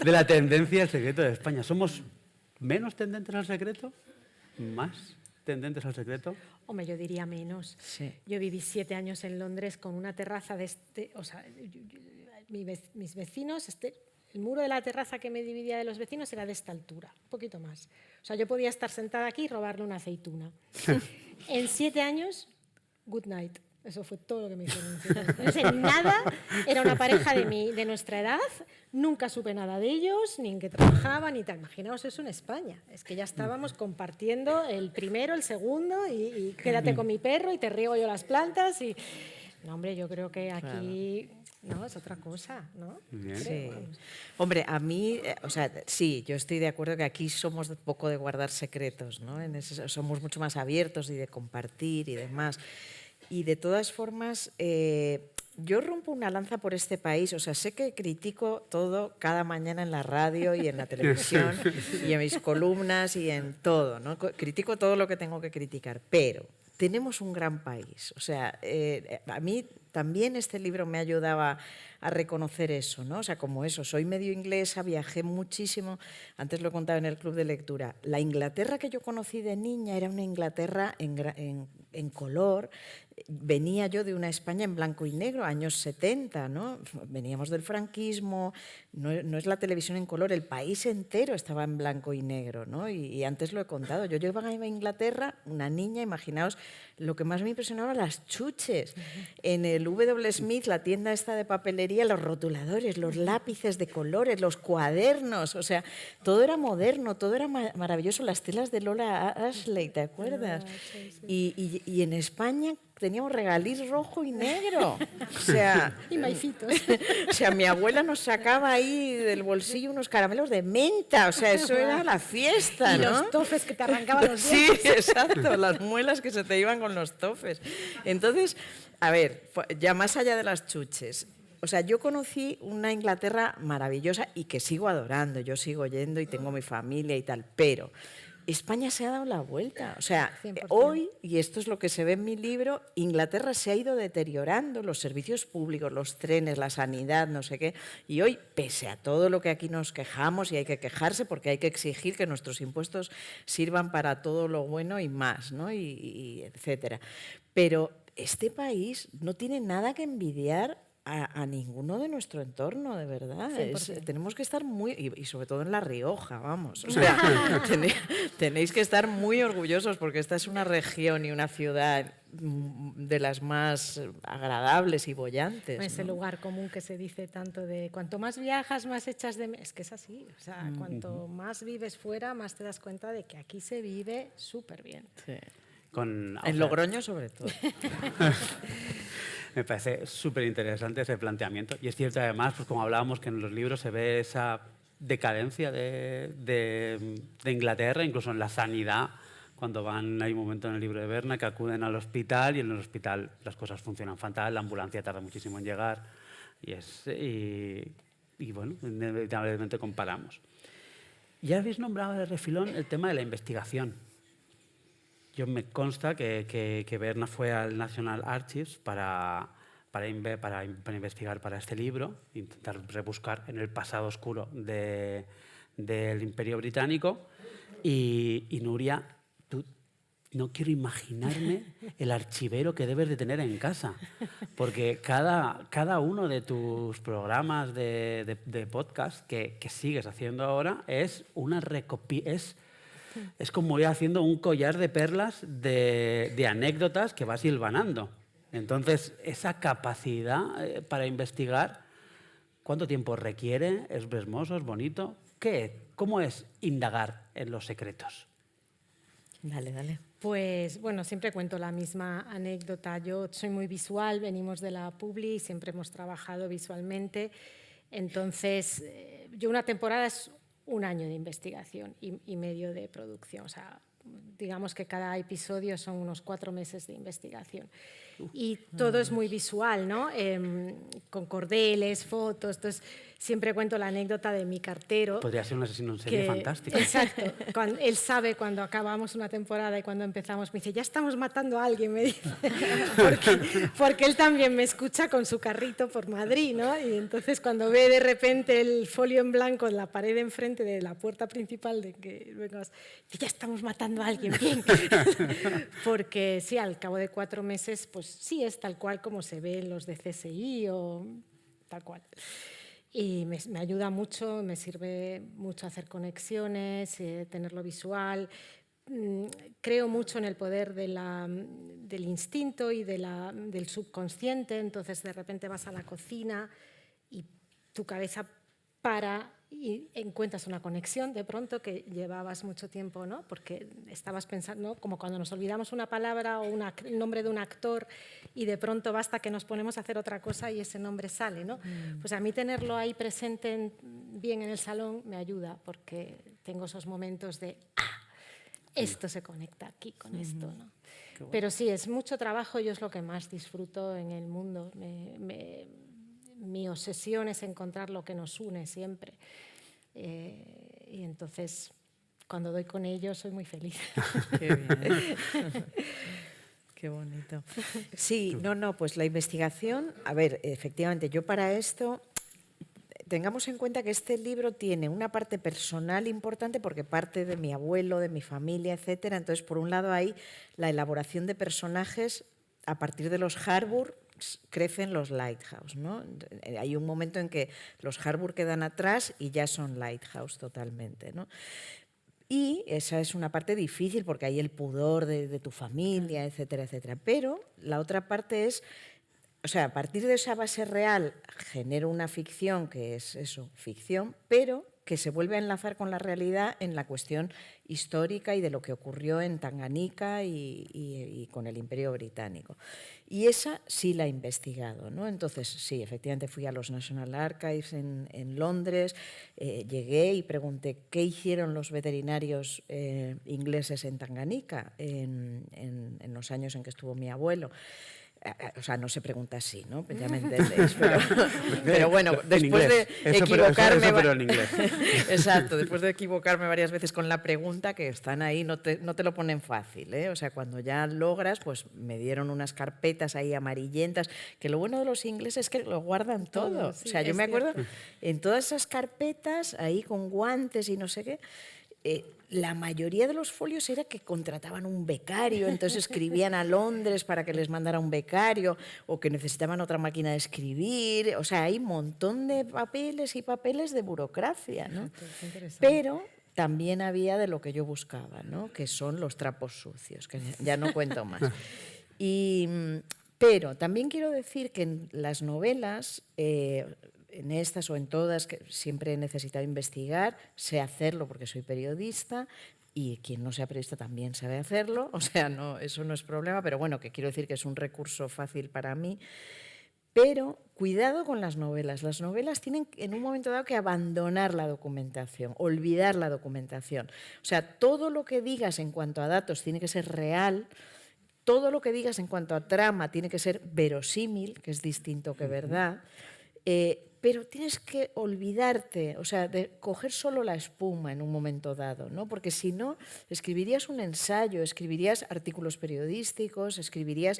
de la tendencia al secreto de España. ¿Somos menos tendentes al secreto? ¿Más? tendentes al secreto? Hombre, yo diría menos. Sí. Yo viví 7 años en Londres con una terraza de o sea, mis vecinos, el muro de la terraza que me dividía de los vecinos era de esta altura, un poquito más. O sea, yo podía estar sentada aquí y robarle una aceituna. En 7 años, good night. Eso fue todo lo que me hicieron. No sé nada, era una pareja de nuestra edad, nunca supe nada de ellos, ni en qué trabajaban, ni tal. Imaginaos eso en España. Es que ya estábamos compartiendo el primero, el segundo, y quédate con mi perro y te riego yo las plantas. Y... No, hombre, yo creo que aquí... No, es otra cosa, ¿no? Bien. Sí. Hombre, a mí, o sea, sí, yo estoy de acuerdo que aquí somos un poco de guardar secretos, ¿no? Somos mucho más abiertos y de compartir y demás. Y de todas formas, yo rompo una lanza por este país. O sea, sé que critico todo cada mañana en la radio y en la televisión y en mis columnas y en todo, ¿no? Critico todo lo que tengo que criticar, pero tenemos un gran país. O sea, a mí también este libro me ayudaba a reconocer eso, ¿no? O sea, como eso, soy medio inglesa, viajé muchísimo, antes lo contaba en el club de lectura. La Inglaterra que yo conocí de niña era una Inglaterra en color. Venía yo de una España en blanco y negro, años 70, ¿no? Veníamos del franquismo, no es la televisión en color, el país entero estaba en blanco y negro, ¿no? Y antes lo he contado, yo llevaba a Inglaterra, una niña, imaginaos, lo que más me impresionaba, las chuches. En el W. Smith, la tienda esta de papelería, los rotuladores, los lápices de colores, los cuadernos, o sea, todo era moderno, todo era maravilloso, las telas de Lola Ashley, ¿te acuerdas? Y en España teníamos regaliz rojo y negro. O sea, y maifitos. O sea, mi abuela nos sacaba ahí del bolsillo unos caramelos de menta. O sea, eso era la fiesta, y ¿no? los tofes que te arrancaban los dientes. Sí, exacto, las muelas que se te iban con los tofes. Entonces, a ver, ya más allá de las chuches, o sea, yo conocí una Inglaterra maravillosa y que sigo adorando, yo sigo yendo y tengo mi familia y tal, pero España se ha dado la vuelta. O sea, 100%. Hoy, y esto es lo que se ve en mi libro, Inglaterra se ha ido deteriorando, los servicios públicos, los trenes, la sanidad, no sé qué. Y hoy, pese a todo lo que aquí nos quejamos, y hay que quejarse porque hay que exigir que nuestros impuestos sirvan para todo lo bueno y más, ¿no? y etcétera. Pero este país no tiene nada que envidiar a ninguno de nuestro entorno, de verdad. Tenemos que estar muy, y sobre todo en La Rioja, vamos. O sea, tenéis que estar muy orgullosos porque esta es una región y una ciudad de las más agradables y bollantes. Ese ¿no? lugar común que se dice tanto de cuanto más viajas, más echas de... Es que es así. O sea, cuanto más vives fuera, más te das cuenta de que aquí se vive súper bien. Sí. En Logroño, sobre todo. Me parece súper interesante ese planteamiento. Y es cierto, además, pues como hablábamos, que en los libros se ve esa decadencia de Inglaterra, incluso en la sanidad, cuando hay un momento en el libro de Berna que acuden al hospital y en el hospital las cosas funcionan fatal, la ambulancia tarda muchísimo en llegar y bueno, inevitablemente comparamos. Ya habéis nombrado de refilón el tema de la investigación. Yo me consta que Berna fue al National Archives para investigar para este libro, intentar rebuscar en el pasado oscuro del Imperio Británico. Y Nuria, no quiero imaginarme el archivero que debes de tener en casa, porque cada uno de tus programas de podcast que sigues haciendo ahora es una es como ir haciendo un collar de perlas de anécdotas que vas hilvanando. Entonces, esa capacidad para investigar, ¿cuánto tiempo requiere? ¿Es hermoso? ¿Es bonito? ¿Cómo es indagar en los secretos? Dale. Pues bueno, siempre cuento la misma anécdota. Yo soy muy visual, venimos de la Publi y siempre hemos trabajado visualmente. Entonces, yo una temporada es 1 año de investigación y medio de producción. O sea, digamos que cada episodio son unos 4 meses de investigación. Y todo es muy visual, ¿no? Con cordeles, fotos. Entonces, siempre cuento la anécdota de mi cartero. Podría ser un asesino en serie fantástico. Exacto. Él sabe cuando acabamos una temporada y cuando empezamos. Me dice, ya estamos matando a alguien, me dice. Porque él también me escucha con su carrito por Madrid, ¿no? Y entonces cuando ve de repente el folio en blanco en la pared enfrente de la puerta principal de que vengas, dice, ya estamos matando a alguien, bien. Porque sí, al cabo de 4 meses, pues sí es tal cual como se ve en los de CSI o tal cual. Y me ayuda mucho, me sirve mucho hacer conexiones, tenerlo visual. Creo mucho en el poder del instinto y del subconsciente, entonces de repente vas a la cocina y tu cabeza para y encuentras una conexión de pronto que llevabas mucho tiempo, ¿no? Porque estabas pensando, ¿no? Como cuando nos olvidamos una palabra o el nombre de un actor y de pronto basta que nos ponemos a hacer otra cosa y ese nombre sale, ¿no? Pues a mí tenerlo ahí presente bien en el salón me ayuda porque tengo esos momentos de esto se conecta aquí con esto, ¿no? Bueno. Pero sí, es mucho trabajo, yo es lo que más disfruto en el mundo. Mi obsesión es encontrar lo que nos une siempre. Y entonces, cuando doy con ellos, soy muy feliz. Qué bien. Qué bonito. Sí, pues la investigación, a ver, efectivamente, yo para esto, tengamos en cuenta que este libro tiene una parte personal importante porque parte de mi abuelo, de mi familia, etcétera. Entonces, por un lado hay la elaboración de personajes a partir de los Harbour, crecen los Lighthouse, ¿no? Hay un momento en que los Harbour quedan atrás y ya son Lighthouse totalmente, ¿no? Y esa es una parte difícil porque hay el pudor de tu familia, etcétera, etcétera. Pero la otra parte es, o sea, a partir de esa base real genero una ficción que es eso, ficción, pero que se vuelve a enlazar con la realidad en la cuestión histórica y de lo que ocurrió en Tanganica y con el Imperio Británico. Y esa sí la he investigado, ¿no? Entonces, sí, efectivamente fui a los National Archives en Londres, llegué y pregunté qué hicieron los veterinarios ingleses en Tanganica en los años en que estuvo mi abuelo. O sea, no se pregunta así, ¿no? Ya me entendéis, pero bueno, después de equivocarme... Eso, pero en inglés. Exacto, después de equivocarme varias veces con la pregunta, que están ahí, no te lo ponen fácil, ¿eh? O sea, cuando ya logras, pues me dieron unas carpetas ahí amarillentas, que lo bueno de los ingleses es que lo guardan todo. Sí, o sea, yo me acuerdo, en todas esas carpetas, ahí con guantes y no sé qué, la mayoría de los folios era que contrataban un becario, entonces escribían a Londres para que les mandara un becario o que necesitaban otra máquina de escribir. O sea, hay un montón de papeles y papeles de burocracia, ¿no? Pero también había de lo que yo buscaba, ¿no? Que son los trapos sucios, que ya no cuento más. Pero también quiero decir que en las novelas... en estas o en todas, que siempre he necesitado investigar, sé hacerlo porque soy periodista y quien no sea periodista también sabe hacerlo, o sea, no, eso no es problema, pero bueno, que quiero decir que es un recurso fácil para mí. Pero cuidado con las novelas tienen en un momento dado que abandonar la documentación, olvidar la documentación. O sea, todo lo que digas en cuanto a datos tiene que ser real, todo lo que digas en cuanto a trama tiene que ser verosímil, que es distinto que verdad, pero tienes que olvidarte, o sea, de coger solo la espuma en un momento dado, ¿no? Porque si no, escribirías un ensayo, escribirías artículos periodísticos, escribirías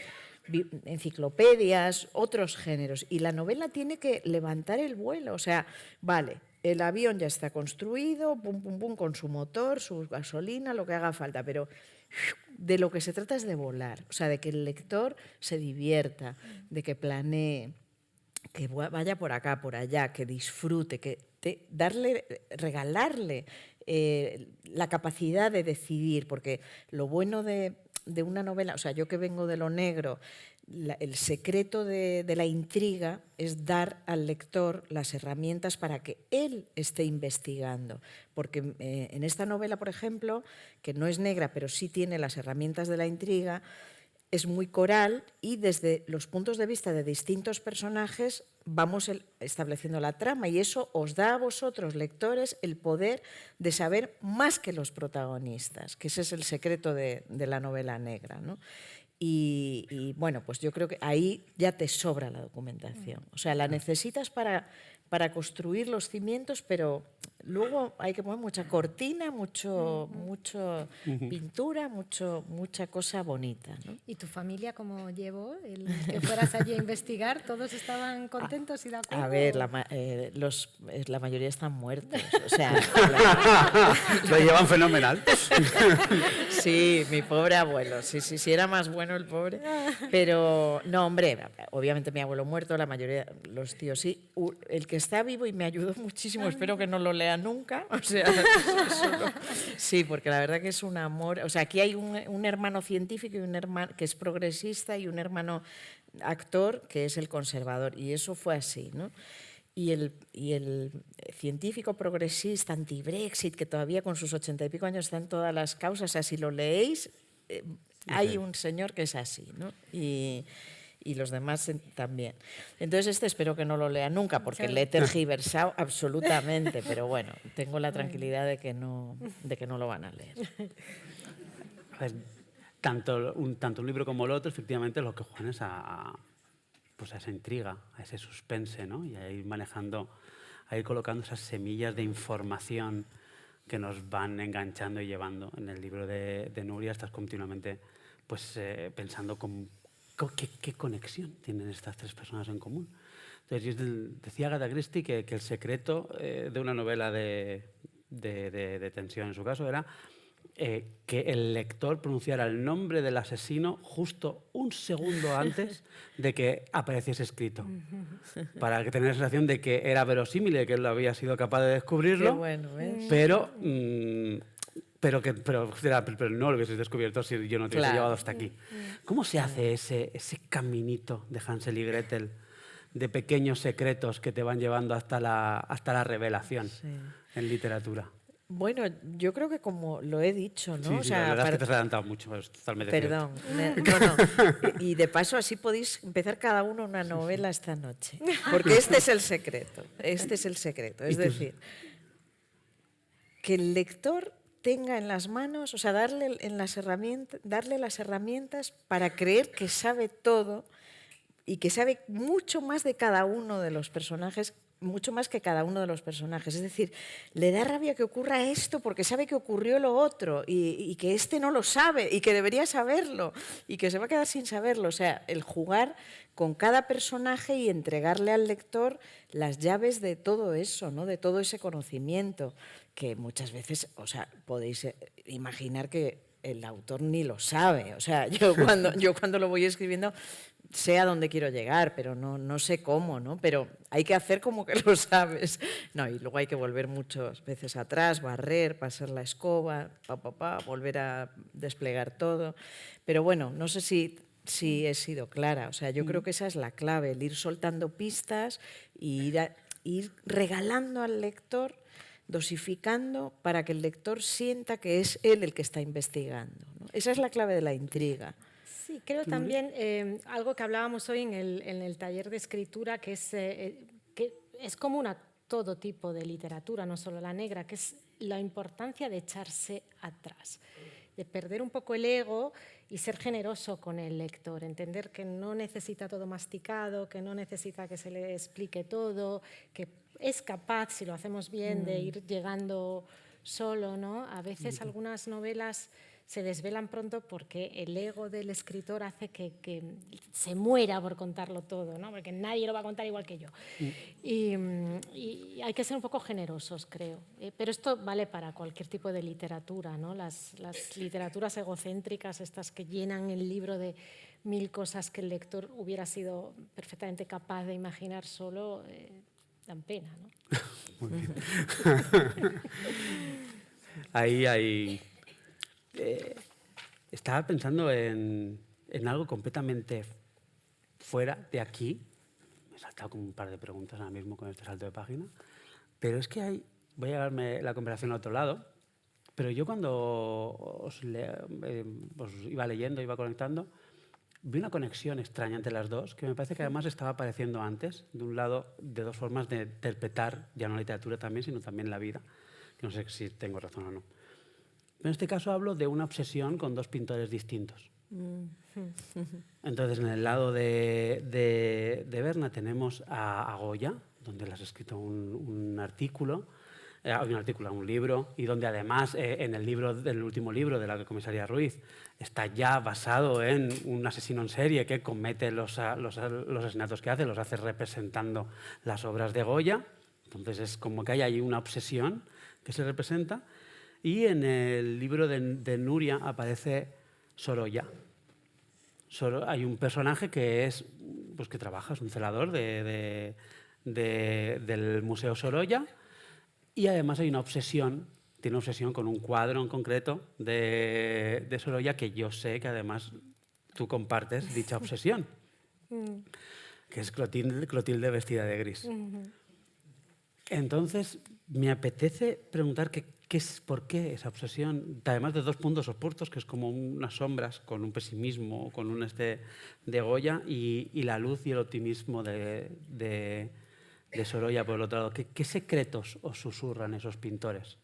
enciclopedias, otros géneros, y la novela tiene que levantar el vuelo, o sea, vale, el avión ya está construido, pum, pum, pum, con su motor, su gasolina, lo que haga falta, pero de lo que se trata es de volar, o sea, de que el lector se divierta, de que planee, que vaya por acá, por allá, que disfrute, que regalarle la capacidad de decidir, porque lo bueno de una novela, o sea, yo que vengo de lo negro, el secreto de la intriga es dar al lector las herramientas para que él esté investigando, porque en esta novela, por ejemplo, que no es negra, pero sí tiene las herramientas de la intriga, es muy coral y desde los puntos de vista de distintos personajes vamos estableciendo la trama y eso os da a vosotros, lectores, el poder de saber más que los protagonistas, que ese es el secreto de la novela negra, ¿no? Y bueno, pues yo creo que ahí ya te sobra la documentación. O sea, la necesitas para para construir los cimientos, pero luego hay que poner mucha cortina, mucho pintura, mucha cosa bonita, ¿no? ¿Y tu familia cómo llevó el que fueras allí a investigar? ¿Todos estaban contentos y de acuerdo? A ver, la mayoría están muertos. O sea, Lo llevan fenomenal. sí, mi pobre abuelo. Sí, era más bueno el pobre. Pero, no, hombre, obviamente mi abuelo muerto, la mayoría, los tíos sí. El que está vivo y me ayudó muchísimo, espero que no lo lea nunca. O sea, sí, porque la verdad que es un amor. O sea, aquí hay un hermano científico y un hermano que es progresista y un hermano actor que es el conservador. Y eso fue así, ¿no? Y el científico progresista anti-Brexit, que todavía con sus 80 y pico años está en todas las causas, o sea, si lo leéis, hay un señor que es así, ¿no? Y los demás también. Entonces espero que no lo lea nunca, porque le he tergiversado absolutamente, pero bueno, tengo la tranquilidad de que no lo van a leer. A ver, tanto un libro como el otro, efectivamente, lo que juegan es pues a esa intriga, a ese suspense, ¿no? Y a ir manejando, a ir colocando esas semillas de información que nos van enganchando y llevando. En el libro de Nuria estás continuamente pues, pensando qué conexión tienen estas tres personas en común. Entonces, decía Agatha Christie que el secreto de una novela de tensión, en su caso, era que el lector pronunciara el nombre del asesino justo un segundo antes de que apareciese escrito, para que tener la sensación de que era verosímil, de que él había sido capaz de descubrirlo, Qué bueno, ¿ves? pero no lo hubieses descubierto si yo no te hubiese llevado hasta aquí. ¿Cómo se hace ese caminito de Hansel y Gretel, de pequeños secretos que te van llevando hasta la revelación en literatura? Bueno, yo creo que como lo he dicho, ¿no? Sí, o sea, la verdad es que te has adelantado mucho, es totalmente Perdón. No. Y de paso así podéis empezar cada uno una novela esta noche. Porque este es el secreto. Este es el secreto. Es decir, que el lector tenga en las manos, o sea, darle las herramientas para creer que sabe todo y que sabe mucho más de cada uno de los personajes, mucho más que cada uno de los personajes. Es decir, le da rabia que ocurra esto porque sabe que ocurrió lo otro y que este no lo sabe y que debería saberlo y que se va a quedar sin saberlo. O sea, el jugar con cada personaje y entregarle al lector las llaves de todo eso, ¿no? De todo ese conocimiento que muchas veces, o sea, podéis imaginar que el autor ni lo sabe. O sea, yo cuando lo voy escribiendo sé a dónde quiero llegar, pero no sé cómo, ¿no? Pero hay que hacer como que lo sabes. No, y luego hay que volver muchas veces atrás, barrer, pasar la escoba, volver a desplegar todo. Pero bueno, no sé si he sido clara. O sea, yo creo que esa es la clave, el ir soltando pistas y ir regalando al lector, dosificando para que el lector sienta que es él el que está investigando, ¿no? Esa es la clave de la intriga. Sí, creo también algo que hablábamos hoy en el taller de escritura, que es común a todo tipo de literatura, no solo la negra, que es la importancia de echarse atrás, de perder un poco el ego y ser generoso con el lector, entender que no necesita todo masticado, que no necesita que se le explique todo, que es capaz, si lo hacemos bien, de ir llegando solo, ¿no? A veces algunas novelas se desvelan pronto porque el ego del escritor hace que se muera por contarlo todo, ¿no? Porque nadie lo va a contar igual que yo. Y hay que ser un poco generosos, creo. Pero esto vale para cualquier tipo de literatura, ¿no? Las literaturas egocéntricas, estas que llenan el libro de 1000 cosas que el lector hubiera sido perfectamente capaz de imaginar solo, dan pena, ¿no? Muy bien. Ahí hay... estaba pensando en algo completamente fuera de aquí. Me he saltado como un par de preguntas ahora mismo con este salto de página. Pero es que voy a llevarme la conversación a otro lado, pero yo cuando os iba leyendo, iba conectando, vi una conexión extraña entre las dos, que me parece que además estaba apareciendo antes, de un lado, de dos formas de interpretar, ya no la literatura también, sino también la vida, que no sé si tengo razón o no. En este caso hablo de una obsesión con dos pintores distintos. Entonces, en el lado de Berna tenemos a Goya, donde le has escrito un artículo, un libro, y donde además en el último libro de la comisaria Ruiz está ya basado en un asesino en serie que comete los asesinatos que hace, los hace representando las obras de Goya. Entonces es como que hay ahí una obsesión que se representa. Y en el libro de Nuria aparece Sorolla. Hay un personaje que es, pues que trabaja, es un celador del Museo Sorolla, y además hay una obsesión, tiene una obsesión con un cuadro en concreto de Sorolla, que yo sé que además tú compartes dicha obsesión, que es Clotilde vestida de gris. Entonces, me apetece preguntar por qué esa obsesión, además de dos puntos opuestos, que es como unas sombras con un pesimismo, con un de Goya, y la luz y el optimismo de Sorolla por el otro lado. ¿Qué secretos os susurran esos pintores?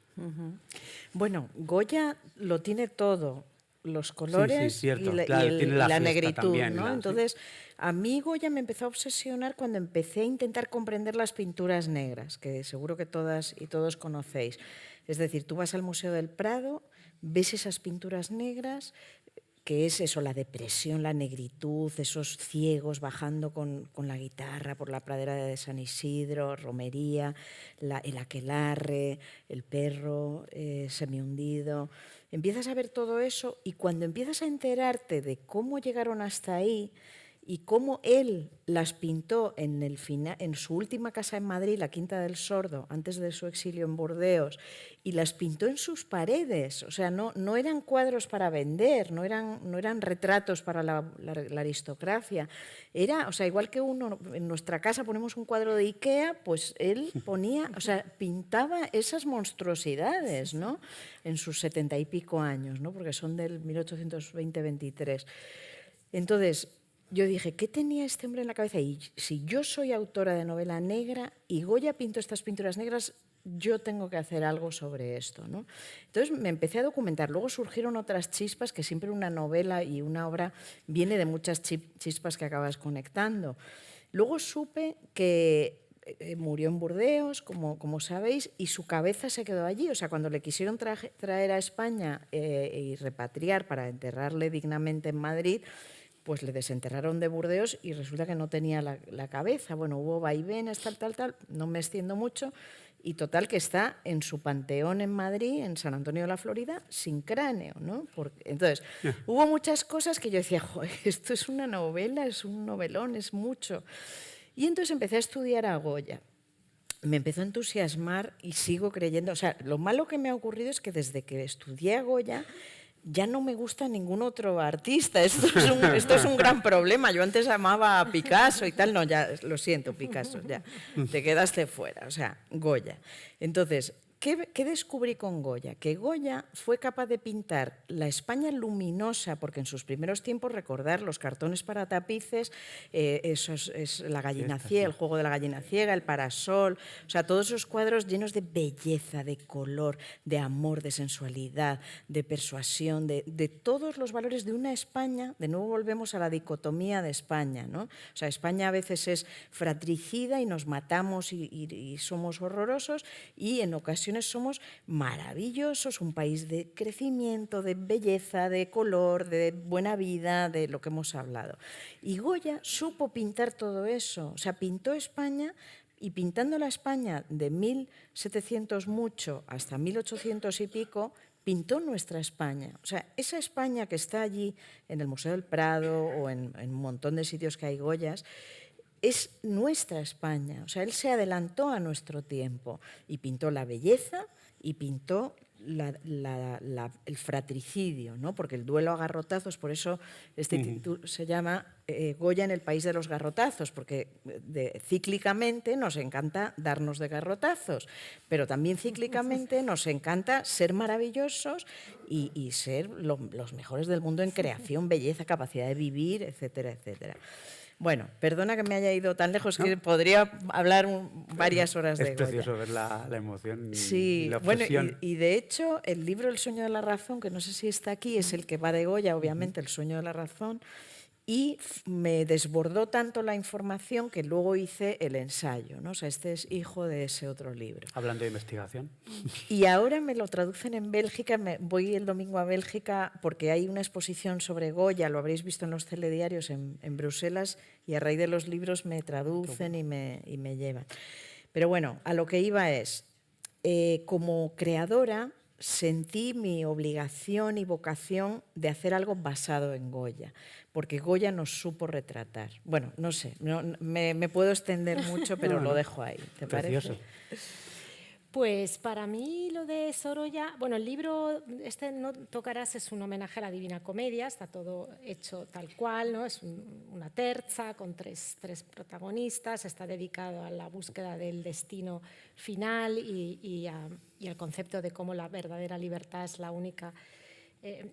Bueno, Goya lo tiene todo, los colores cierto. y Claro, tiene la fiesta negritud, también, ¿no? Entonces, a mí Goya me empezó a obsesionar cuando empecé a intentar comprender las pinturas negras, que seguro que todas y todos conocéis. Es decir, tú vas al Museo del Prado, ves esas pinturas negras, que es eso, la depresión, la negritud, esos ciegos bajando con la guitarra por la pradera de San Isidro, romería, el aquelarre, el perro semihundido. Empiezas a ver todo eso, y cuando empiezas a enterarte de cómo llegaron hasta ahí y cómo él las pintó en su última casa en Madrid, la Quinta del Sordo, antes de su exilio en Burdeos, y las pintó en sus paredes. O sea, no eran cuadros para vender, no eran retratos para la aristocracia. O sea, igual que uno en nuestra casa ponemos un cuadro de Ikea, pues él pintaba esas monstruosidades, ¿no? En sus 70 y pico años, ¿no? Porque son del 1820-23. Entonces, yo dije, ¿qué tenía este hombre en la cabeza? Y si yo soy autora de novela negra y Goya pintó estas pinturas negras, yo tengo que hacer algo sobre esto, ¿no? Entonces me empecé a documentar. Luego surgieron otras chispas, que siempre una novela y una obra viene de muchas chispas que acabas conectando. Luego supe que murió en Burdeos, como sabéis, y su cabeza se quedó allí. O sea, cuando le quisieron traer a España y repatriar para enterrarle dignamente en Madrid, pues le desenterraron de Burdeos y resulta que no tenía la cabeza. Bueno, hubo vaivenes, tal, no me extiendo mucho, y total que está en su panteón en Madrid, en San Antonio de la Florida, sin cráneo, ¿no? Entonces, hubo muchas cosas que yo decía, joder, esto es una novela, es un novelón, es mucho. Y entonces empecé a estudiar a Goya. Me empezó a entusiasmar y sigo creyendo. O sea, lo malo que me ha ocurrido es que desde que estudié a Goya ya no me gusta ningún otro artista. Esto es un gran problema. Yo antes amaba a Picasso y tal. No, ya, lo siento, Picasso, ya. Te quedaste fuera. O sea, Goya. Entonces, ¿qué descubrí con Goya? Que Goya fue capaz de pintar la España luminosa, porque en sus primeros tiempos, recordar los cartones para tapices, es la gallina ciega, el juego de la gallina ciega, el parasol, o sea, todos esos cuadros llenos de belleza, de color, de amor, de sensualidad, de persuasión, de todos los valores de una España. De nuevo volvemos a la dicotomía de España, ¿no? O sea, España a veces es fratricida y nos matamos y somos horrorosos, y en ocasiones somos maravillosos, un país de crecimiento, de belleza, de color, de buena vida, de lo que hemos hablado. Y Goya supo pintar todo eso. O sea, pintó España, y pintando la España de 1700 mucho hasta 1800 y pico, pintó nuestra España. O sea, esa España que está allí en el Museo del Prado o en un montón de sitios que hay Goyas, es nuestra España. O sea, él se adelantó a nuestro tiempo y pintó la belleza y pintó el fratricidio, ¿no? Porque el duelo a garrotazos, por eso este título se llama Goya en el país de los garrotazos, porque cíclicamente nos encanta darnos de garrotazos, pero también cíclicamente nos encanta ser maravillosos y ser los mejores del mundo en creación, belleza, capacidad de vivir, etcétera, etcétera. Bueno, perdona que me haya ido tan lejos, que podría hablar varias horas de Goya. Es precioso ver la emoción sí, y la bueno, obsesión. y de hecho, el libro El sueño de la razón, que no sé si está aquí, es el que va de Goya, obviamente, El sueño de la razón, y me desbordó tanto la información que luego hice el ensayo, ¿no? O sea, este es hijo de ese otro libro. Hablando de investigación. Y ahora me lo traducen en Bélgica, voy el domingo a Bélgica porque hay una exposición sobre Goya, lo habréis visto en los telediarios en Bruselas, y a raíz de los libros me traducen y me llevan. Pero bueno, a lo que iba es, como creadora sentí mi obligación y vocación de hacer algo basado en Goya, porque Goya nos supo retratar. Bueno, no sé, me puedo extender mucho, pero lo dejo ahí. ¿Te Precioso. parece? Pues para mí lo de Sorolla, bueno, el libro este No tocarás es un homenaje a la Divina Comedia, está todo hecho tal cual, ¿no? Es una terza con tres protagonistas, está dedicado a la búsqueda del destino final y al concepto de cómo la verdadera libertad es la única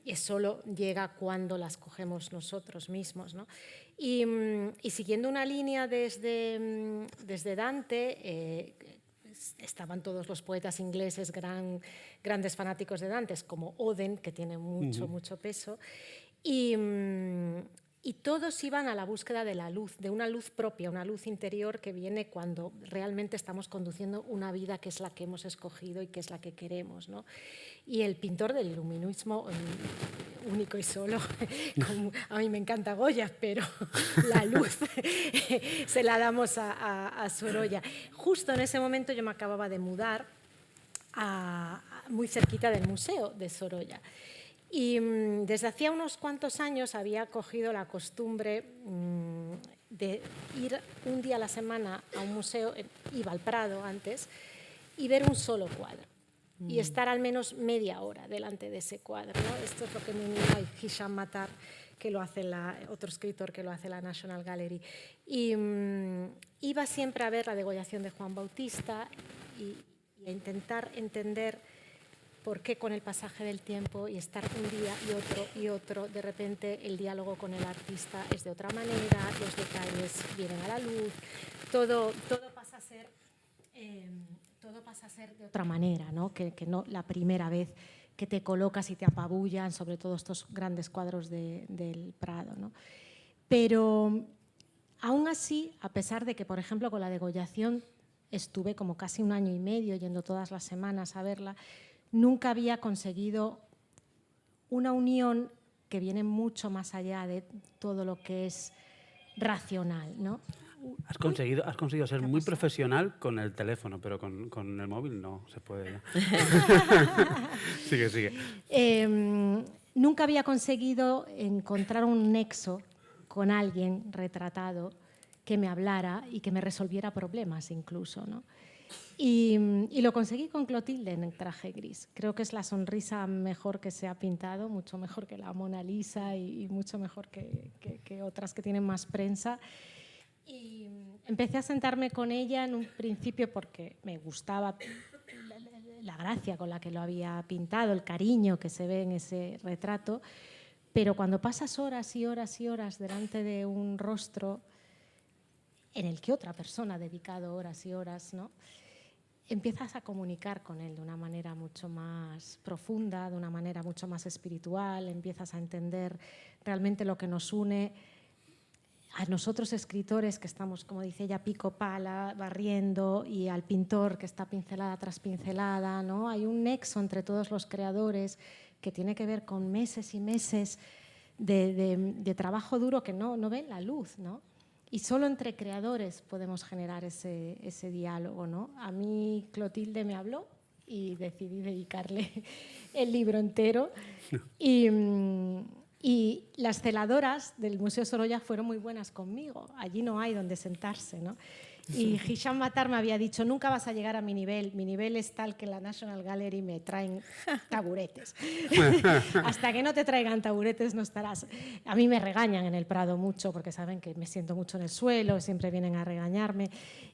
y solo llega cuando la escogemos nosotros mismos, ¿no? Y siguiendo una línea desde Dante, estaban todos los poetas ingleses grandes fanáticos de Dante, como Oden, que tiene mucho peso, y todos iban a la búsqueda de la luz, de una luz propia, una luz interior que viene cuando realmente estamos conduciendo una vida que es la que hemos escogido y que es la que queremos, ¿no? Y el pintor del iluminismo, único y solo, a mí me encanta Goya, pero la luz se la damos a Sorolla. Justo en ese momento yo me acababa de mudar muy cerquita del museo de Sorolla. Y desde hacía unos cuantos años había cogido la costumbre de ir un día a la semana a un museo, iba al Prado antes, y ver un solo cuadro. Y estar al menos media hora delante de ese cuadro, ¿no? Esto es lo que me anima Hisham Matar, que lo hace otro escritor que lo hace la National Gallery. Y iba siempre a ver la degollación de Juan Bautista y a intentar entender por qué con el pasaje del tiempo y estar un día y otro, de repente el diálogo con el artista es de otra manera, los detalles vienen a la luz, todo pasa a ser de otra manera, ¿no? Que no la primera vez que te colocas y te apabullan, sobre todo estos grandes cuadros del Prado, ¿no? Pero aún así, a pesar de que, por ejemplo, con la degollación estuve como casi 1 año y medio yendo todas las semanas a verla, nunca había conseguido una unión que viene mucho más allá de todo lo que es racional, ¿no? Has conseguido ser muy profesional con el teléfono, pero con el móvil no se puede. Sigue. Nunca había conseguido encontrar un nexo con alguien retratado que me hablara y que me resolviera problemas incluso, ¿no? Y lo conseguí con Clotilde en el traje gris. Creo que es la sonrisa mejor que se ha pintado, mucho mejor que la Mona Lisa y mucho mejor que otras que tienen más prensa. Y empecé a sentarme con ella en un principio porque me gustaba la gracia con la que lo había pintado, el cariño que se ve en ese retrato, pero cuando pasas horas y horas y horas delante de un rostro en el que otra persona ha dedicado horas y horas, ¿no?, empiezas a comunicar con él de una manera mucho más profunda, de una manera mucho más espiritual, empiezas a entender realmente lo que nos une a nosotros escritores que estamos, como dice ella, pico pala, barriendo, y al pintor que está pincelada tras pincelada, ¿no? Hay un nexo entre todos los creadores que tiene que ver con meses y meses de trabajo duro que no ven la luz, ¿no? Y solo entre creadores podemos generar ese diálogo, ¿no? A mí Clotilde me habló y decidí dedicarle el libro entero. Y las celadoras del Museo Sorolla fueron muy buenas conmigo. Allí no hay donde sentarse, ¿no? Y Hisham Matar me había dicho, nunca vas a llegar a mi nivel es tal que en la National Gallery me traen taburetes. Hasta que no te traigan taburetes no estarás. A mí me regañan en el Prado mucho porque saben que me siento mucho en el suelo, siempre vienen a regañarme.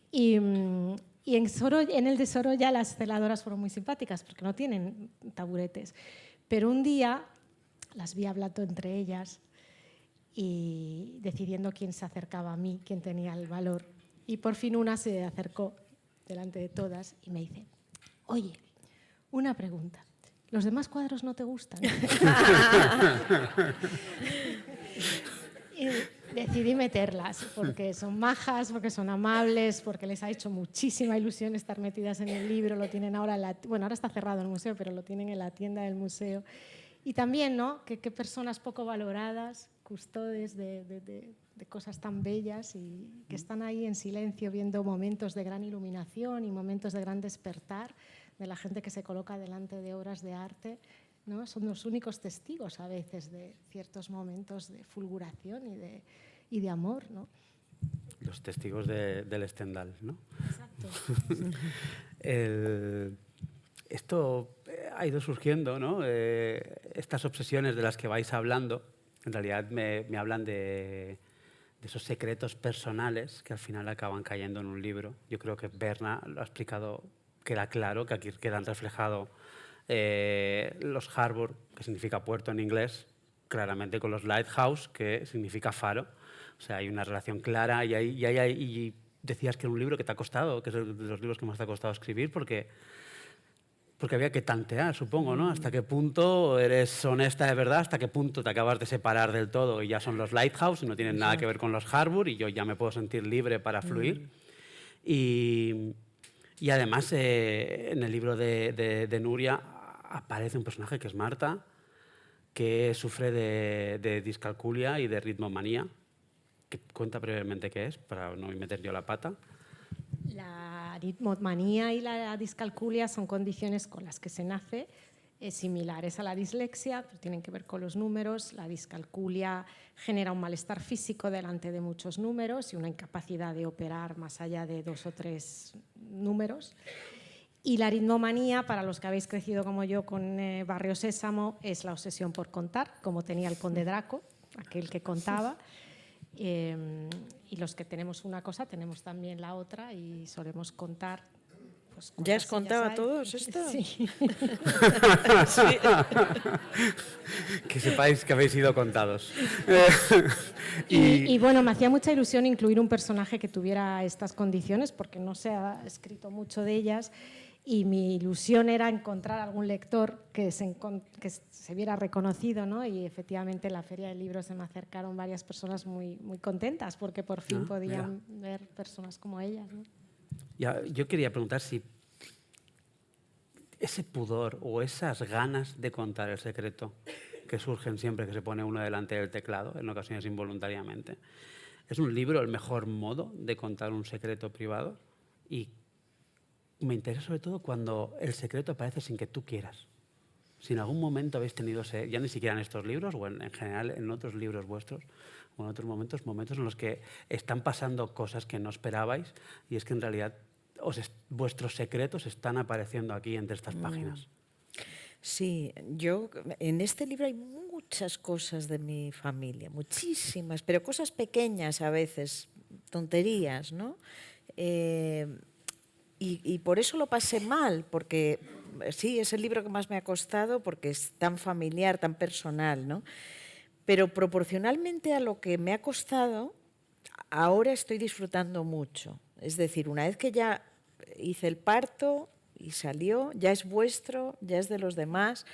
Y en el de Sorolla las celadoras fueron muy simpáticas porque no tienen taburetes. Pero un día las vi hablando entre ellas y decidiendo quién se acercaba a mí, quién tenía el valor. Y por fin una se acercó delante de todas y me dice: oye, una pregunta, ¿los demás cuadros no te gustan? Y decidí meterlas porque son majas, porque son amables, porque les ha hecho muchísima ilusión estar metidas en el libro. Lo tienen ahora ahora está cerrado el museo, pero lo tienen en la tienda del museo. Y también, ¿no?, que personas poco valoradas, custodes de cosas tan bellas y que están ahí en silencio viendo momentos de gran iluminación y momentos de gran despertar de la gente que se coloca delante de obras de arte, ¿no? Son los únicos testigos a veces de ciertos momentos de fulguración y de amor, ¿no? Los testigos del Stendhal, ¿no? Exacto. Esto ha ido surgiendo, ¿no? Estas obsesiones de las que vais hablando, en realidad me hablan de esos secretos personales que al final acaban cayendo en un libro. Yo creo que Berna lo ha explicado, queda claro, que aquí quedan reflejados los harbor, que significa puerto en inglés, claramente con los lighthouse, que significa faro. O sea, hay una relación clara y decías que era un libro que te ha costado, que es de los libros que más te ha costado escribir, porque había que tantear, supongo, ¿no? Hasta qué punto eres honesta de verdad, hasta qué punto te acabas de separar del todo y ya son los lighthouse y no tienen nada que ver con los harbor y yo ya me puedo sentir libre para fluir. Y además, en el libro de Nuria aparece un personaje que es Marta, que sufre de discalculia y de ritmomanía, que cuenta brevemente qué es, para no meter yo la pata. La aritmomanía y la discalculia son condiciones con las que se nace, similares a la dislexia, pero tienen que ver con los números. La discalculia genera un malestar físico delante de muchos números y una incapacidad de operar más allá de 2 o 3 números. Y la aritmomanía, para los que habéis crecido como yo con Barrio Sésamo, es la obsesión por contar, como tenía el conde Draco, aquel que contaba. Y los que tenemos una cosa tenemos también la otra y solemos contar. Pues, ¿Ya has contado a todos esto? Sí. Sí. Que sepáis que habéis sido contados. Y bueno, me hacía mucha ilusión incluir un personaje que tuviera estas condiciones porque no se ha escrito mucho de ellas. Y mi ilusión era encontrar algún lector que se viera reconocido, ¿no? Y efectivamente en la Feria del Libro se me acercaron varias personas muy, muy contentas porque por fin podían ver personas como ellas, ¿no? Yo quería preguntar si ese pudor o esas ganas de contar el secreto que surgen siempre que se pone uno delante del teclado, en ocasiones involuntariamente, ¿es un libro el mejor modo de contar un secreto privado? Y me interesa sobre todo cuando el secreto aparece sin que tú quieras. Si en algún momento habéis tenido, ya ni siquiera en estos libros o en general en otros libros vuestros o en otros momentos en los que están pasando cosas que no esperabais y es que en realidad vuestros secretos están apareciendo aquí entre estas páginas. Sí, en este libro hay muchas cosas de mi familia, muchísimas, pero cosas pequeñas a veces, tonterías, ¿no? Y por eso lo pasé mal, porque sí, es el libro que más me ha costado porque es tan familiar, tan personal, ¿no? Pero proporcionalmente a lo que me ha costado, ahora estoy disfrutando mucho. Es decir, una vez que ya hice el parto y salió, ya es vuestro, ya es de los demás.